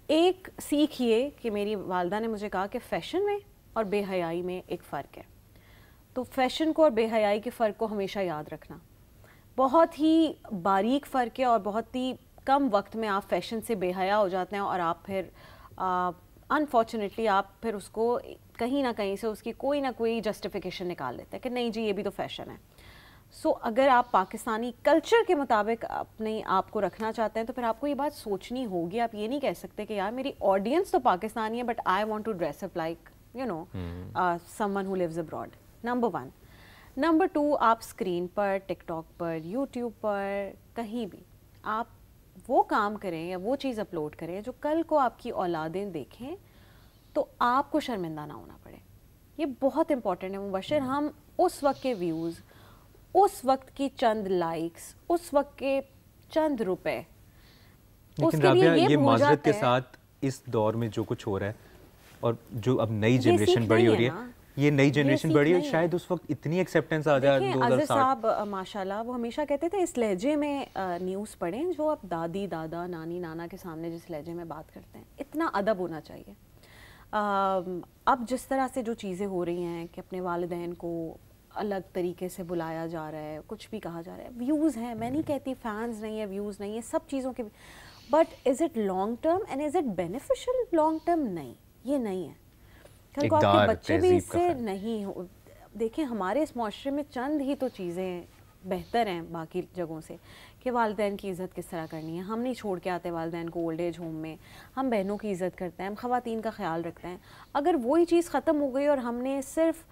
ایک سیکھ یہ کہ میری والدہ نے مجھے کہا کہ فیشن میں اور بے حیائی میں ایک فرق ہے, تو فیشن کو اور بے حیائی کے فرق کو ہمیشہ یاد رکھنا. بہت ہی باریک فرق ہے اور بہت ہی کم وقت میں آپ فیشن سے بے حیا ہو جاتے ہیں, اور آپ پھر انفارچونیٹلی آپ پھر اس کو کہیں نہ کہیں سے اس کی کوئی نہ کوئی جسٹیفیکیشن نکال لیتے ہیں کہ نہیں جی یہ بھی تو فیشن ہے. سو اگر آپ پاکستانی کلچر کے مطابق اپنے آپ کو رکھنا چاہتے ہیں تو پھر آپ کو یہ بات سوچنی ہوگی. آپ یہ نہیں کہہ سکتے کہ یار میری آڈینس تو پاکستانی ہے but I want to dress up like you know someone who lives abroad. Number 1. Number 2, آپ اسکرین پر, ٹک ٹاک پر, یوٹیوب پر, کہیں بھی آپ وہ کام کریں یا وہ چیز اپلوڈ کریں جو کل کو آپ کی اولادیں دیکھیں تو آپ کو شرمندہ نہ ہونا پڑے. یہ بہت امپورٹنٹ ہے مبشر. ہم اس وقت کے ویوز, اس وقت کی چند لائکس, اس وقت کے چند روپے, لیکن رابعہ یہ معذرت کے ساتھ اس دور میں جو کچھ ہو رہا ہے اور جو اب نئی جنریشن بڑی ہو رہی ہے, یہ نئی جنریشن بڑی ہے, شاید اس وقت اتنی ایکسیپٹنس آ جائے. عزیز صاحب ماشاءاللہ وہ ہمیشہ کہتے تھے اس لہجے میں نیوز پڑھیں جو آپ دادی دادا نانی نانا کے سامنے جس لہجے میں بات کرتے ہیں. اتنا ادب ہونا چاہیے. اب جس طرح سے جو چیزیں ہو رہی ہیں کہ اپنے والدین کو الگ طریقے سے بلایا جا رہا ہے, کچھ بھی کہا جا رہا ہے, ویوز ہیں, میں نہیں کہتی فینز نہیں ہے, ویوز نہیں ہے, سب چیزوں کے, but is it long term and is it beneficial long term? نہیں, یہ نہیں ہے. کل کو آپ کے بچے بھی اس سے نہیں ہو. دیکھیں ہمارے اس معاشرے میں چند ہی تو چیزیں بہتر ہیں باقی جگہوں سے کہ والدین کی عزت کس طرح کرنی ہے. ہم نہیں چھوڑ کے آتے والدین کو اولڈ ایج ہوم میں, ہم بہنوں کی عزت کرتے ہیں, ہم خواتین کا خیال رکھتے ہیں. اگر وہی چیز ختم ہو گئی اور ہم نے صرف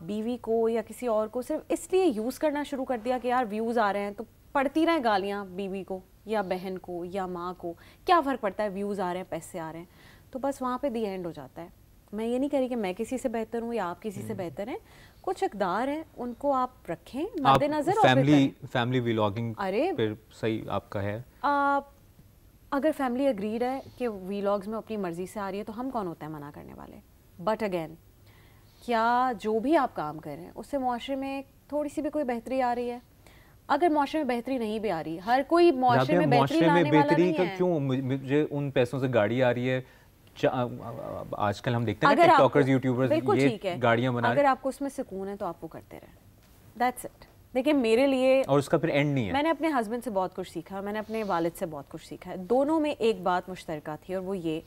بیوی کو یا کسی اور کو صرف اس لیے یوز کرنا شروع کر دیا کہ یار ویوز آ رہے ہیں تو پڑتی رہیں گالیاں بیوی کو یا بہن کو یا ماں کو, کیا فرق پڑتا ہے, ویوز آ رہے ہیں, پیسے آ رہے ہیں, تو بس وہاں پہ دی اینڈ ہو جاتا ہے. میں یہ نہیں کہہ رہی کہ میں کسی سے بہتر ہوں یا آپ کسی سے بہتر ہیں, کچھ اقدار ہیں ان کو آپ رکھیں مد نظر. فیملی ویلاگنگ پھر صحیح آپ کا ہے, اگر فیملی اگریڈ ہے کہ ویلاگز میں اپنی مرضی سے آ رہی ہے تو ہم کون ہوتے ہیں منع کرنے والے. بٹ اگین کیا جو بھی آپ کام کر رہے ہیں اس سے معاشرے میں تھوڑی سی بھی کوئی بہتری آ رہی ہے؟ اگر معاشرے میں بہتری نہیں بھی آ رہی, ہر کوئی معاشرے میں بہتری لانے والا نہیں ہے. کیوں مجھے ان پیسوں سے گاڑی آ رہی ہے, آج کل ہم دیکھتے ہیں ٹک ٹاکرز یوٹیوبرز یہ گاڑیاں بنا رہے ہیں, اگر آپ کو اس میں سکون ہے تو آپ وہ کرتے رہیں. That's it. دیکھیں میرے لیے, اور اس کا پھر اینڈ نہیں ہے. میں نے اپنے ہسبینڈ سے بہت کچھ سیکھا, میں نے اپنے والد سے بہت کچھ سیکھا ہے. دونوں میں ایک بات مشترکہ تھی اور وہ یہ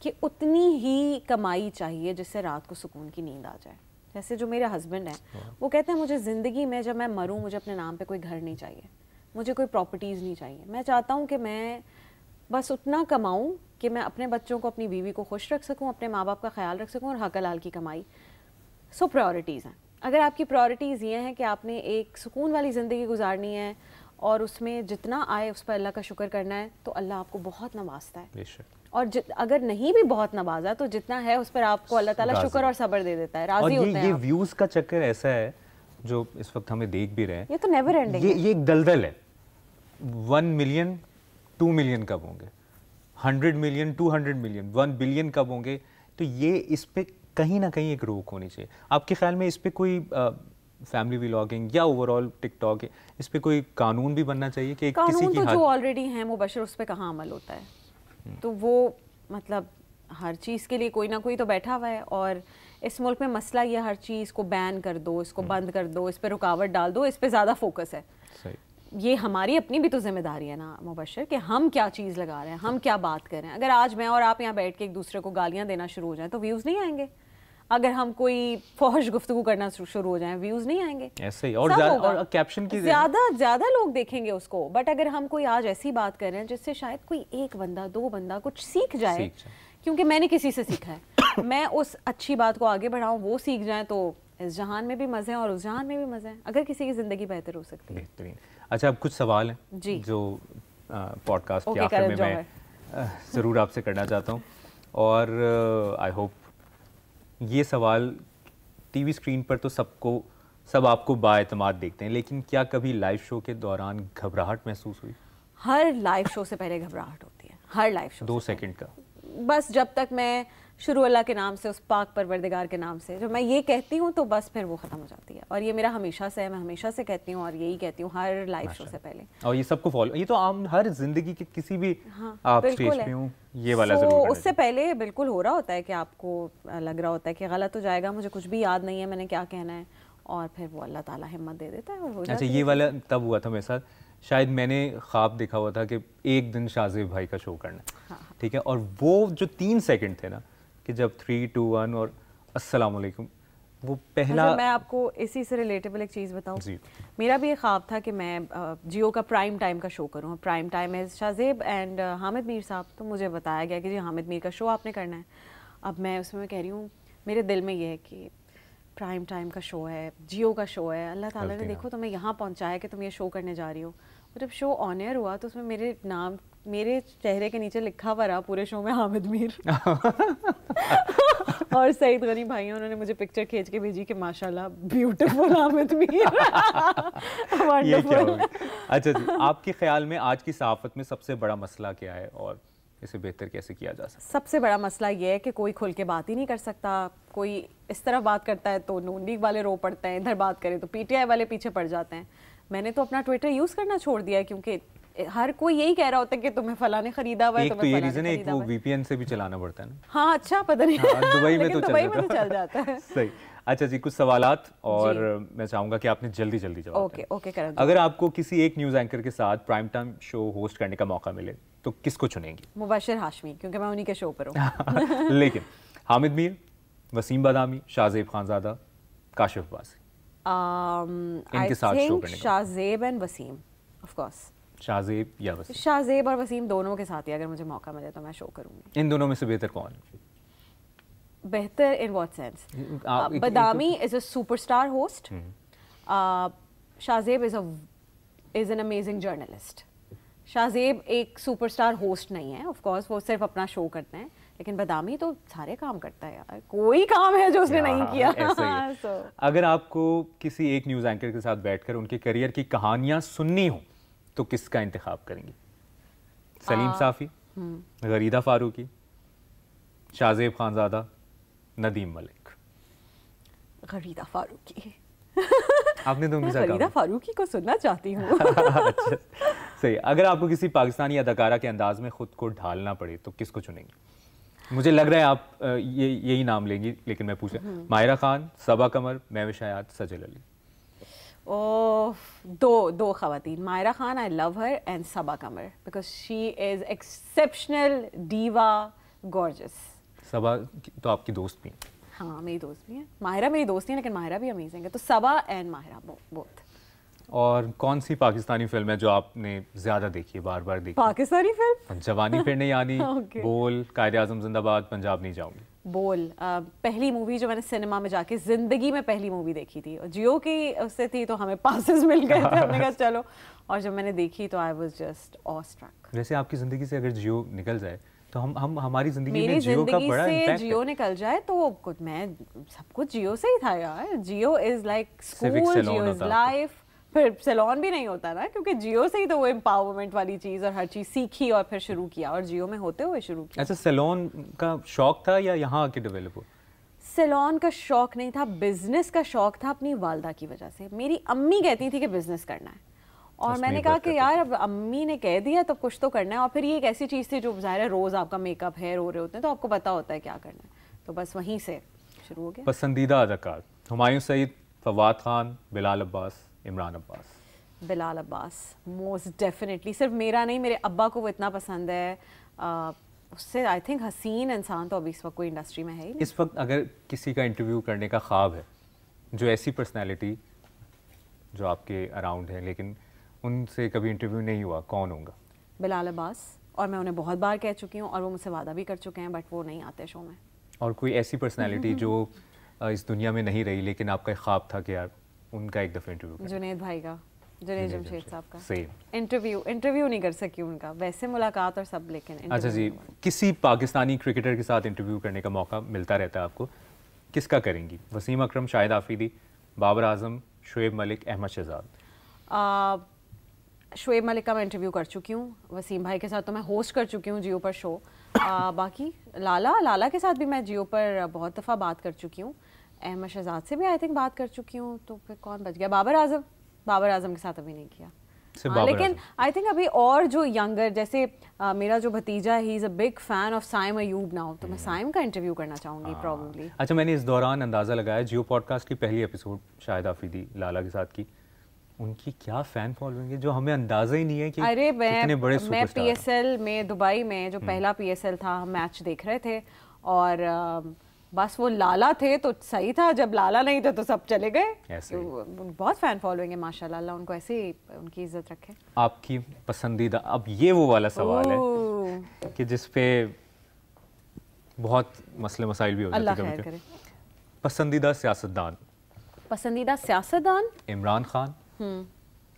کہ اتنی ہی کمائی چاہیے جس سے رات کو سکون کی نیند آ جائے. جیسے جو میرے ہسبینڈ ہیں وہ کہتے ہیں مجھے زندگی میں جب میں مروں مجھے اپنے نام پہ کوئی گھر نہیں چاہیے, مجھے کوئی پراپرٹیز نہیں چاہیے. میں چاہتا ہوں کہ میں بس اتنا کماؤں کہ میں اپنے بچوں کو, اپنی بیوی کو خوش رکھ سکوں, اپنے ماں باپ کا خیال رکھ سکوں, اور حق حلال کی کمائی. سو پرائورٹیز ہیں. اگر آپ کی پرائورٹیز یہ ہیں کہ آپ نے ایک سکون والی زندگی گزارنی ہے اور اس میں جتنا آئے اس پر اللہ کا شکر کرنا ہے تو اللہ آپ کو بہت نوازتا ہے. اور اگر نہیں بھی بہت نوازا تو جتنا ہے اس پر آپ کو اللہ تعالیٰ شکر اور صبر دے دیتا ہے, راضی ہوتے ہیں. یہ ویوز کا چکر ایسا ہے جو اس وقت ہمیں دیکھ بھی رہے ہیں, یہ تو نیور اینڈنگ ہے. یہ ایک دلدل ہے. 1 ملین 2 ملین کب ہوں گے, 100 ملین 200 ملین 1 بلین کب ہوں گے, تو یہ اس پہ کہیں نہ کہیں ایک روک ہونی چاہیے. آپ کے خیال میں اس پہ کوئی فیملی ولاگنگ یا اوور آل ٹک ٹاک اس پہ کوئی قانون بھی بننا چاہیے کہ کسی کی جو آلریڈی ہیں مبشر اس پہ کہاں عمل ہوتا ہے؟ تو وہ مطلب ہر چیز کے لیے کوئی نہ کوئی تو بیٹھا ہوا ہے, اور اس ملک میں مسئلہ یہ ہر چیز کو بین کر دو, اس کو بند کر دو, اس پہ رکاوٹ ڈال دو, اس پہ زیادہ فوکس ہے. یہ ہماری اپنی بھی تو ذمہ داری ہے نا مبشر کہ ہم کیا چیز لگا رہے ہیں, ہم کیا بات کر رہے ہیں. اگر آج میں اور آپ یہاں بیٹھ کے ایک دوسرے کو گالیاں دینا شروع ہو جائیں تو ویوز نہیں آئیں گے. اگر ہم کوئی فحش گفتگو کرنا شروع ہو جائیں ویوز نہیں آئیں گے. ایسے ہی, اور کیپشن کی زیادہ لوگ دیکھیں گے اس کو. بٹ اگر ہم کوئی آج ایسی بات کر رہے ہیں جس سے شاید کوئی ایک بندہ 2 بندہ کچھ سیکھ جائے, کیونکہ میں نے کسی سے سیکھا ہے, میں اس اچھی بات کو آگے بڑھاؤں, وہ سیکھ جائیں, تو اس جہان میں بھی مزے ہیں اور اس جہان میں بھی مزے ہیں. اگر کسی کی زندگی بہتر ہو سکتی ہے. بہترین. اچھا اب کچھ سوال ہیں جو پوڈ کاسٹ کے آخر میں ضرور آپ سے کرنا چاہتا ہوں, اور آئی ہوپ یہ سوال ٹی وی اسکرین پر تو سب آپ کو بااعتماد دیکھتے ہیں, لیکن کیا کبھی لائیو شو کے دوران گھبراہٹ محسوس ہوئی؟ ہر لائیو شو سے پہلے گھبراہٹ ہوتی ہے, ہر لائیو شو 2 سیکنڈ کا بس. جب تک میں شروع اللہ کے نام سے, اس پاک پروردگار کے نام سے جب میں یہ کہتی ہوں تو بس پھر وہ ختم ہو جاتی ہے, اور یہ میرا ہمیشہ سے ہے, میں ہمیشہ سے کہتی ہوں اور یہی کہتی ہوں ہر لائیو شو سے پہلے. اور یہ سب کو فالو, یہ تو عام ہر زندگی کے کسی بھی آپ اسٹیج پہ ہوں یہ والا ضرور اس سے پہلے بالکل ہو رہا ہوتا ہے کہ آپ کو لگ رہا ہوتا ہے کہ غلط ہو جائے گا, مجھے کچھ بھی یاد نہیں ہے میں نے کیا کہنا ہے, اور پھر وہ اللہ تعالیٰ ہمت دے دیتا ہے اور ہو جاتا ہے. اچھا, یہ والا تب ہوا تھا میرے ساتھ, شاید میں نے خواب دیکھا ہوا تھا کہ ایک دن شاہ زیب بھائی کا شو کرنا, ٹھیک ہے, اور وہ جو 3 سیکنڈ تھے نا کہ جب 3 2 1 اور السلام علیکم, وہ پہلا. میں آپ کو اسی سے ریلیٹیبل ایک چیز بتاؤں, میرا بھی ایک خواب تھا کہ میں جیو کا پرائم ٹائم کا شو کروں. پرائم ٹائم ہے شاہ زیب اینڈ حامد میر صاحب, تو مجھے بتایا گیا کہ جی حامد میر کا شو آپ نے کرنا ہے. اب میں اس میں کہہ رہی ہوں, میرے دل میں یہ ہے کہ پرائم ٹائم کا شو ہے, جیو کا شو ہے, اللہ تعالیٰ نے دیکھو تمہیں یہاں پہنچایا کہ تم یہ شو کرنے جا رہی ہو. اور جب شو آن ایئر ہوا تو اس میں میرے نام, میرے چہرے کے نیچے لکھا ہوا رہا پورے شو میں حامد میر. اور سعید غنی بھائی انہوں نے مجھے پکچر کھینچ کے بھیجی کہ ماشاءاللہ بیوٹیفل حامد میر. اچھا جی, آپ کے خیال میں آج کی صحافت میں سب سے بڑا مسئلہ کیا ہے اور اسے بہتر کیسے کیا جا سکتا ہے؟ سب سے بڑا مسئلہ یہ ہے کہ کوئی کھل کے بات ہی نہیں کر سکتا. کوئی اس طرح بات کرتا ہے تو نون لیگ والے رو پڑتے ہیں, ادھر بات کرے تو پی ٹی آئی والے پیچھے پڑ جاتے ہیں. میں نے تو اپنا ٹویٹر یوز کرنا چھوڑ دیا ہے کیونکہ ہر کوئی یہی کہہ رہا ہوتا ہے کہ تمہیں فلاں نے خریدا ہوا ہے. ایک تو یہ ریزن ہے, ایک وہ وی پی این سے بھی چلانا پڑتا ہے نا. ہاں اچھا, پتہ نہیں دبئی میں تو چل جاتا ہے. صحیح. اچھا جی, کچھ سوالات اور میں چاہوں گا کہ آپ نے جلدی جواب دیں. اوکے کریں. اگر آپ کو کسی ایک نیوز اینکر کے ساتھ پرائم ٹائم شو ہوسٹ کرنے کا موقع ملے تو کس کو چنیں گی؟ مبشر ہاشمی, کیونکہ میں انہی کے شو پر ہوں. لیکن حامد میر, وسیم بادامی, شاہ زیب خانزادہ, کاشف عباسی, ان کے ساتھ شو کرنے کا. شاہ زیب اینڈ وسیم آف کورس. شاہ زیب یا وسیم؟ شاہ زیب اور وسیم دونوں کے ساتھ ہی اگر مجھے موقع ملے تو میں شو کروں گی. ان دونوں میں سے بہتر کون ہے؟ بہتر in what sense? Badami is a super star host. Shahzeb is an amazing journalist. Shahzeb ایک سپر اسٹار ہوسٹ نہیں ہے, آف کورس وہ صرف اپنا شو کرتے ہیں, لیکن بادامی تو سارے کام کرتا ہے یار, کوئی کام ہے جو اس نے نہیں کیا. اگر آپ کو کسی ایک نیوز اینکر کے ساتھ بیٹھ کر ان کے کریئر کی کہانیاں سننی ہوں تو کس کا انتخاب کریں گی؟ سلیم صافی, غریدہ فاروقی, شاہ زیب خانزادہ, ندیم ملک؟ غریدہ فاروقی. آپ نے تو غریدہ فاروقی کو سننا چاہتی ہوں. اچھا صحیح. اگر آپ کو کسی پاکستانی اداکارہ کے انداز میں خود کو ڈھالنا پڑے تو کس کو چنیں گے؟ مجھے لگ رہا ہے آپ یہی نام لیں گی, لیکن میں پوچھا. ماہرہ خان, صبا قمر, مہوش حیات, سجل علی. دو خواتین, Mahira Khan I love her, and Saba Qamar because she is exceptional diva, gorgeous. Saba تو آپ کی دوست بھی ہیں؟ ہاں میری دوست بھی ہیں. ماہرہ میری دوست نہیں, لیکن ماہرہ بھی امیزنگ ہے. تو صبا اینڈ ماہرہ بوتھ. اور کون سی پاکستانی فلم ہے جو آپ نے زیادہ دیکھی ہے, بار بار دیکھی؟ پاکستانی فلم جوانی پھر نہیں آنی, بول, قائد اعظم زندہ باد, پنجاب نہیں جاؤں گی. بول پہلی مووی جو میں نے سنیما میں جا کے زندگی میں پہلی مووی دیکھی تھی, اور جیو کی اس سے تھی تو ہمیں پاسز مل گئے تھے, ہم نے کہا چلو, اور جب میں نے دیکھی تو I was just awestruck. ویسے آپ کی زندگی سے اگر جیو نکل جائے تو ہم ہماری زندگی میں جیو کا بڑا امپیکٹ ہے. جیو نکل جائے تو میں سب کچھ جیو سے ہی تھا یار. Geo is like school, Geo is life. پھر سیلون بھی نہیں ہوتا نا, کیونکہ جیو سے ہی تو وہ امپاورمنٹ والی چیز اور ہر چیز سیکھی اور پھر شروع کیا, اور جیو میں ہوتے ہوئے شروع کیا. اچھا, سیلون کا شوق تھا یا یہاں آ کے ڈیولپ ہوا؟ سیلون کا شوق نہیں تھا, بزنس کا شوق تھا اپنی والدہ کی وجہ سے. میری امی کہتی تھی کہ بزنس کرنا ہے, اور میں نے کہا کہ یار اب امی نے کہہ دیا تو کچھ تو کرنا ہے. اور پھر یہ ایک ایسی چیز تھی جو ظاہر ہے روز آپ کا میک اپ ہیئر ہو رہے ہوتے ہیں تو آپ کو پتا ہوتا ہے کیا کرنا ہے, تو بس وہیں سے شروع ہو گیا. پسندیدہ اداکار؟ ہمایوں سعید, فواد خان, بلال عباس, عمران عباس. بلال عباس موسٹ ڈیفینیٹلی. صرف میرا نہیں, میرے ابا کو وہ اتنا پسند ہے. اس سے آئی تھنک حسین انسان تو ابھی اس وقت کوئی انڈسٹری میں ہے ہی نہیں. اس وقت اگر کسی کا انٹرویو کرنے کا خواب ہے, جو ایسی پرسنالٹی جو آپ کے اراؤنڈ ہے لیکن ان سے کبھی انٹرویو نہیں ہوا, کون ہوں گا؟ بلال عباس, اور میں انہیں بہت بار کہہ چکی ہوں اور وہ مجھ سے وعدہ بھی کر چکے ہیں, بٹ وہ نہیں آتے شو میں. اور کوئی ایسی پرسنالٹی جو اس دنیا میں نہیں رہی لیکن آپ کا ایک خواب تھا کہ یار ان کا ایک دفعہ انٹرویو؟ جنید بھائی کا. جنید جمشید صاحب کا صحیح انٹرویو نہیں کر سکی ان کا, ویسے ملاقات اور سب, لیکن اچھا جی, کسی پاکستانی کرکٹر کے ساتھ انٹرویو کرنے کا موقع ملتا رہتا ہے آپ کو, کس کا کریں گی؟ وسیم اکرم, شاہد آفریدی, بابر اعظم, شعیب ملک, احمد شہزاد. شعیب ملک کا میں انٹرویو کر چکی ہوں, وسیم بھائی کے ساتھ تو میں ہوسٹ کر چکی ہوں جیو پر شو. باقی لالا کے ساتھ بھی میں جیو پر بہت دفعہ بات کر چکی ہوں, احمد شہزاد سے بھی آئی تھنک بات کر چکی ہوں. تو پھر کون بچ گیا؟ بابر اعظم کے ساتھ ابھی نہیں کیا. لیکن آئی تھنک ابھی اور جو ینگر, جیسے میرا جو بھتیجا ہے, he is a big fan of Saim Ayub now, تو میں سائم کا انٹرویو کرنا چاہوں گی پروبیبلی. اچھا, میں نے اس دوران اندازہ لگایا جیو پوڈ کاسٹ کی پہلی ایپیسوڈ شاہد آفریدی لالا کے ساتھ کی, ان کی کیا فین فالوئنگ ہے جو ہمیں اندازہ ہی نہیں ہے کہ کتنے بڑے سپر اسٹار. میں پی ایس ایل میں دبئی میں جو پہلا پی ایس ایل تھا, ہم میچ دیکھ رہے تھے, اور بس وہ لالا تھے تو صحیح تھا, جب لالا نہیں تھے تو سب چلے گئے. بہت فین فالوئنگ ہے ماشاء اللہ, ان کو ایسے ہی ان کی عزت رکھے. آپ کی پسندیدہ, اب یہ وہ والا سوال ہے کہ جس پہ بہت مسئلے مسائل بھی ہو جاتے ہیں. اللہ خیر کرے. پسندیدہ سیاستدان؟ پسندیدہ سیاستدان عمران خان,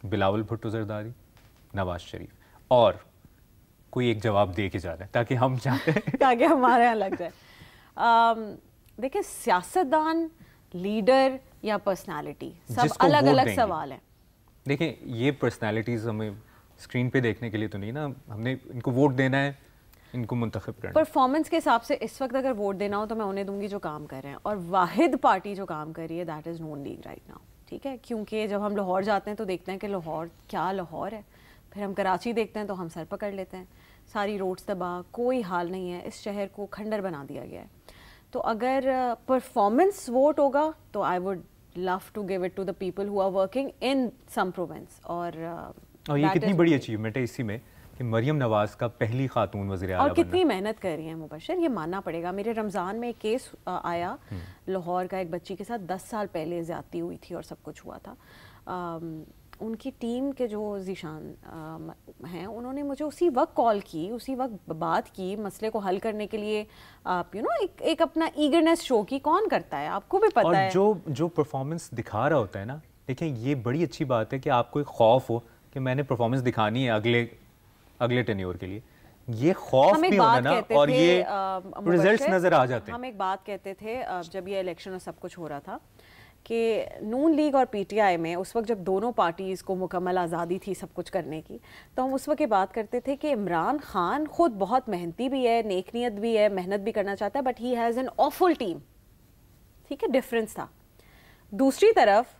بلاول بھٹو زرداری, نواز شریف. اور کوئی ایک جواب دے کے جا رہا ہے تاکہ ہم چاہتے ہیں تاکہ ہمارے یہاں لگ جائے. دیکھیں, سیاستدان, لیڈر یا پرسنالٹی, سب الگ الگ سوال ہیں. دیکھیں, یہ پرسنالٹیز ہمیں اسکرین پہ دیکھنے کے لیے تو نہیں نا, ہم نے ان کو ووٹ دینا ہے, ان کو منتخب کرنا. پرفارمنس کے حساب سے اس وقت اگر ووٹ دینا ہو تو میں انہیں دوں گی جو کام کر رہے ہیں, اور واحد پارٹی جو کام کر رہی ہے that is Noon League right now. ٹھیک ہے, کیونکہ جب ہم لاہور جاتے ہیں تو دیکھتے ہیں کہ لاہور کیا لاہور ہے, پھر ہم کراچی دیکھتے ہیں تو ہم سر پکڑ لیتے ہیں, ساری روڈس تباہ, کوئی حال نہیں ہے, اس شہر کو کھنڈر بنا دیا گیا ہے. تو اگر پرفارمنس ووٹ ہوگا تو I would love to give it to the people who are working in some province. اور یہ کتنی بڑی اچیومنٹ ہے اسی میں کہ مریم نواز کا پہلی خاتون وزیر اعلیٰ, اور کتنی محنت کر رہی ہیں مبشر, یہ ماننا پڑے گا. میرے رمضان میں ایک کیس آیا لاہور کا, ایک بچی کے ساتھ 10 سال پہلے زیادتی ہوئی تھی اور سب کچھ ہوا تھا. ان کی ٹیم کے جو ذیشان ہیں, انہوں نے مجھے اسی وقت کال کی, اسی وقت بات کی, مسئلے کو حل کرنے کے لیے ایک اپنا ایگرنیس شو کی. کون کرتا ہے, آپ کو بھی پتہ ہے. اور جو پرفارمنس دکھا رہا ہوتا ہے نا, دیکھیں یہ بڑی اچھی بات ہے کہ آپ کو ایک خوف ہو کہ میں نے پرفارمنس دکھانی ہے اگلے ٹینیور کے لیے. یہ خوف بھی ہونا نا, اور یہ ریزلٹس نظر آ جاتے ہیں. ہم ایک بات کہتے تھے جب یہ الیکشن اور سب کچھ ہو رہا تھا کہ نون لیگ اور پی ٹی آئی میں اس وقت جب دونوں پارٹیز کو مکمل آزادی تھی سب کچھ کرنے کی, تو ہم اس وقت یہ بات کرتے تھے کہ عمران خان خود بہت محنتی بھی ہے, نیک نیت بھی ہے, محنت بھی کرنا چاہتا ہے, but he has an آفل team. ٹھیک ہے, ڈفرینس تھا. دوسری طرف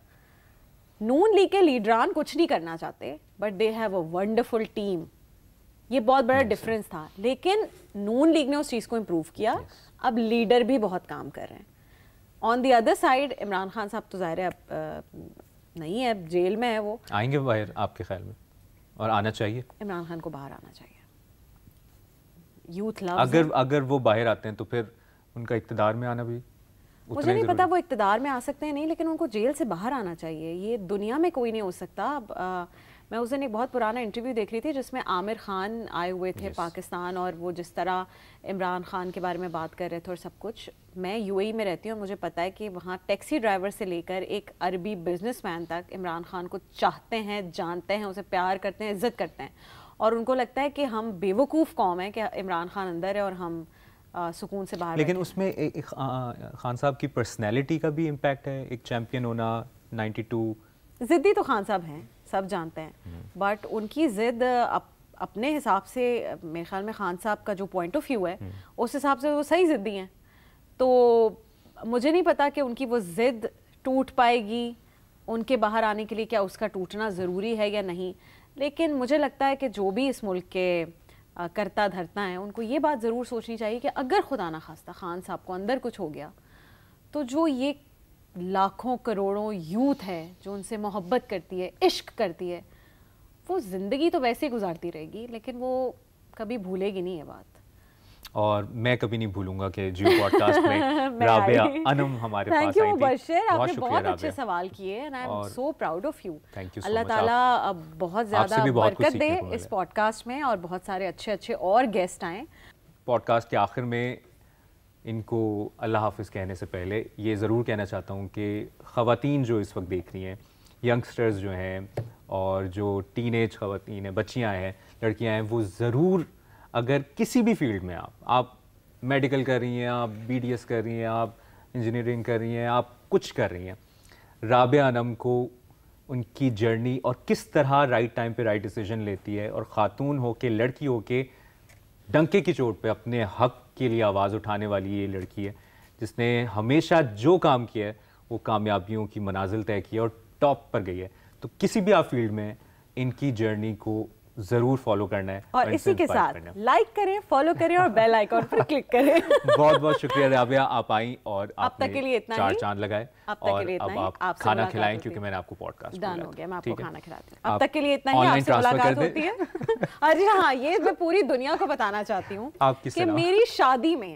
نون لیگ کے لیڈران کچھ نہیں کرنا چاہتے, but they have a wonderful team. یہ بہت بڑا ڈفرینس تھا, لیکن نون لیگ نے اس چیز کو امپروو کیا. اب لیڈر بھی بہت کام کر رہے ہیں. On the other side Imran Khan sahab تو ظاہر ہے اب نہیں ہے, جیل میں ہے. وہ آئیں گے باہر آپ کے خیال میں, اور آنا چاہیے؟ عمران خان کو باہر آنا چاہیے. یوتھ لو, اگر وہ باہر آتے ہیں تو پھر ان کا اقتدار میں آنا بھی, مجھے نہیں پتا وہ اقتدار میں آ سکتے ہیں نہیں, لیکن ان کو جیل سے باہر آنا چاہیے. یہ دنیا میں کوئی نہیں ہو سکتا. میں اس دن ایک بہت پرانا انٹرویو دیکھ رہی تھی جس میں عامر خان آئے ہوئے تھے پاکستان, اور وہ جس طرح عمران خان کے بارے میں بات کر رہے تھے اور سب کچھ. میں یو اے ای میں رہتی ہوں اور مجھے پتا ہے کہ وہاں ٹیکسی ڈرائیور سے لے کر ایک عربی بزنس مین تک عمران خان کو چاہتے ہیں, جانتے ہیں, اسے پیار کرتے ہیں, عزت کرتے ہیں, اور ان کو لگتا ہے کہ ہم بیوقوف قوم ہیں کہ عمران خان اندر ہے اور ہم سکون سے باہر. لیکن اس میں خان صاحب کی پرسنالٹی کا بھی امپیکٹ ہے, ایک چیمپئن ہونا, 92. ضدی تو خان صاحب ہیں, سب جانتے ہیں, بٹ ان کی ضد اپنے حساب سے میرے خیال میں خان صاحب کا جو پوائنٹ آف ویو ہے اس حساب سے وہ صحیح ضدی ہیں. تو مجھے نہیں پتا کہ ان کی وہ ضد ٹوٹ پائے گی, ان کے باہر آنے کے لیے کیا اس کا ٹوٹنا ضروری ہے یا نہیں. لیکن مجھے لگتا ہے کہ جو بھی اس ملک کے کرتا دھرتا ہیں ان کو یہ بات ضرور سوچنی چاہیے کہ اگر خدا نہ خواستہ خان صاحب کو اندر کچھ ہو گیا تو جو یہ لاکھوں کروڑوں یوتھ ہے جو ان سے محبت کرتی ہے, عشق کرتی ہے, وہ زندگی تو ویسے ہی گزارتی رہے گی, لیکن وہ کبھی بھولے گی نہیں یہ بات. اور میں کبھی نہیں بھولوں گا کہ جیو پوڈ کاسٹ میں رابعہ انم ہمارے پاس آئی تھی. مبشر, آپ نے بہت اچھے سوال کیے, and I am so proud of you. اللہ تعالیٰ بہت زیادہ برکت دے اس پوڈ کاسٹ میں, اور بہت سارے اچھے اور گیسٹ آئیں. پوڈ کاسٹ کے آخر میں ان کو اللہ حافظ کہنے سے پہلے یہ ضرور کہنا چاہتا ہوں کہ خواتین جو اس وقت دیکھ رہی ہیں, ینگسٹرز جو ہیں, اور جو ٹین ایج خواتین ہیں, بچیاں ہیں, لڑکیاں ہیں, وہ ضرور اگر کسی بھی فیلڈ میں آپ میڈیکل کر رہی ہیں, آپ بی ڈی ایس کر رہی ہیں, آپ انجینئرنگ کر رہی ہیں, آپ کچھ کر رہی ہیں, رابعہ انم کو ان کی جرنی اور کس طرح رائٹ ٹائم پہ رائٹ ڈیسیجن لیتی ہے, اور خاتون ہو کے, لڑکی ہو کے ڈنکے کی چوٹ پہ اپنے حق کے لیے آواز اٹھانے والی یہ لڑکی ہے جس نے ہمیشہ جو کام کیا ہے وہ کامیابیوں کی منازل طے کی ہے اور ٹاپ پر گئی ہے. تو کسی بھی آپ فیلڈ میں ان کی جرنی کو ضرور فالو کرنا ہے. اور اسی کے ساتھ لائک کریں, فالو کریں اور بیل آئیکن پر کلک کریں. بہت بہت شکریہ رابعہ, آپ آئیں اور اب تک کے لیے اتنا ہی, 4 چاند لگائے, اور اب آپ کھانا کھلائیں کیونکہ میں نے آپ کو پوڈ کاسٹ ڈن ہو گیا, میں آپ کو کھانا کھلاتی ہوں. اب تک کے لیے اتنا ہی, آپ سے ملاقات ہوتی ہے. ارے ہاں, یہ میں پوری دنیا کو بتانا چاہتی ہوں کہ میری شادی میں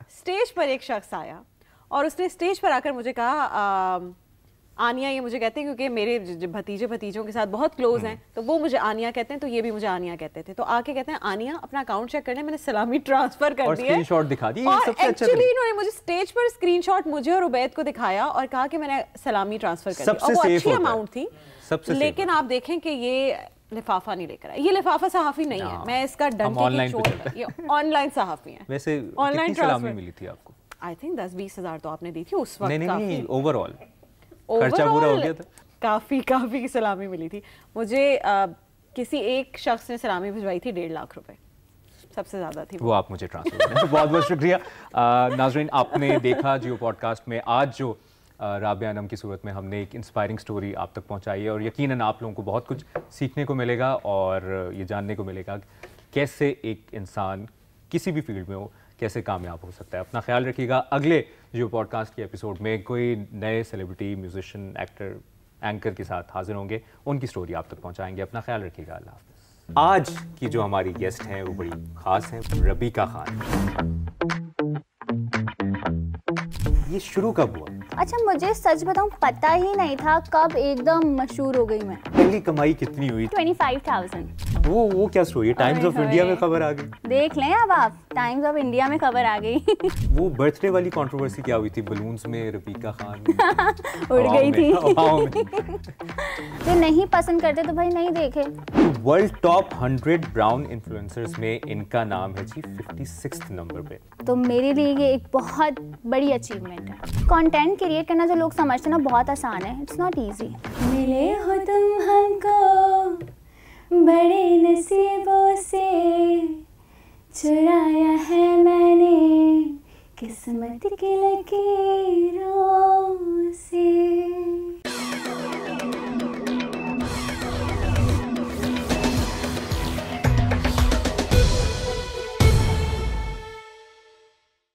اسٹیج پر ایک شخص آیا اور اس نے اسٹیج پر آ کر مجھے کہا, آنیا یہ مجھے کہتے ہیں کیونکہ میرے بھتیجوں کے ساتھ بہت کلوز ہیں, تو وہ مجھے آنیا کہتے ہیں, تو یہ بھی مجھے آنیا کہتے تھے. تو آ کے کہتے ہیں آنیا اپنا اکاؤنٹ چیک کر لیں, میں نے سلامی ٹرانسفر کر دی ہے, اسکرین شاٹ دکھا دی. اور ایکچولی انہوں نے مجھے اسٹیج پر اسکرین شاٹ مجھے اور عبید کو دکھایا اور کہا کہ میں نے سلامی ٹرانسفر کر دی, اور وہ اچھی اماؤنٹ تھی. لیکن آپ دیکھیں کہ یہ لفافہ نہیں لے کر آئے, یہ لفافہ صحافی نہیں ہے, میں اس کا ڈنڈے کی چوٹ, یہ آن لائن صحافی ہیں. ویسے کتنی سلامی ملی تھی آپ کو؟ آئی تھنک 10-20 ہزار تو آپ نے دی تھی اس وقت. نہیں, اوور آل خرچہ پورا ہو گیا تھا. کافی سلامی ملی تھی مجھے. کسی ایک شخص نے سلامی بھجوائی تھی 1.5 لاکھ روپے, سب سے زیادہ تھی وہ آپ مجھے ٹرانسفر کریں. بہت بہت شکریہ. ناظرین, آپ نے دیکھا جیو پوڈ کاسٹ میں آج جو رابعہ انم کی صورت میں ہم نے ایک انسپائرنگ سٹوری آپ تک پہنچائی ہے, اور یقیناً آپ لوگوں کو بہت کچھ سیکھنے کو ملے گا اور یہ جاننے کو ملے گا کیسے ایک انسان کسی بھی فیلڈ میں ہو کیسے کامیاب ہو سکتا ہے. اپنا خیال رکھیے گا. اگلے جیو پوڈ کاسٹ کے ایپیسوڈ میں کوئی نئے سیلیبریٹی, میوزیشین, ایکٹر, اینکر کے ساتھ حاضر ہوں گے, ان کی سٹوری آپ تک پہنچائیں گے. اپنا خیال رکھیے گا. اللہ حافظ. آج کی جو ہماری گیسٹ ہیں وہ بڑی خاص ہیں, ربیکہ خان. یہ شروع کب ہوا؟ اچھا مجھے سچ بتاؤں پتہ ہی نہیں تھا کب ایک دم مشہور ہو گئی میں. پہلی کمائی کتنی ہوئی؟ 25,000. وہ کیا سٹوری ہے؟ ٹائمز آف انڈیا میں خبر آ گئی. دیکھ لیں اب آپ, ٹائمز آف انڈیا میں خبر آ گئی. وہ برتھ ڈے والی کنٹروورسی کیا ہوئی تھی؟ بلونز میں ربیکہ خان اڑ گئی تھی. جو نہیں پسند کرتے تو بھائی نہیں دیکھے. ورلڈ ٹاپ 100 براؤن انفلوئنسرز میں ان کا نام ہے جی 56 نمبر پہ. تو میرے لیے یہ ایک بہت بڑی اچیومنٹ ہے. کنٹینٹ کریٹ کرنا جو لوگ سمجھتے ہیں نا بہت آسان ہے, اٹس ناٹ ایزی. ملے ہو تم ہم کو بڑے نصیبوں سے, چرایا ہے میں نے قسمت کی لکیروں سے.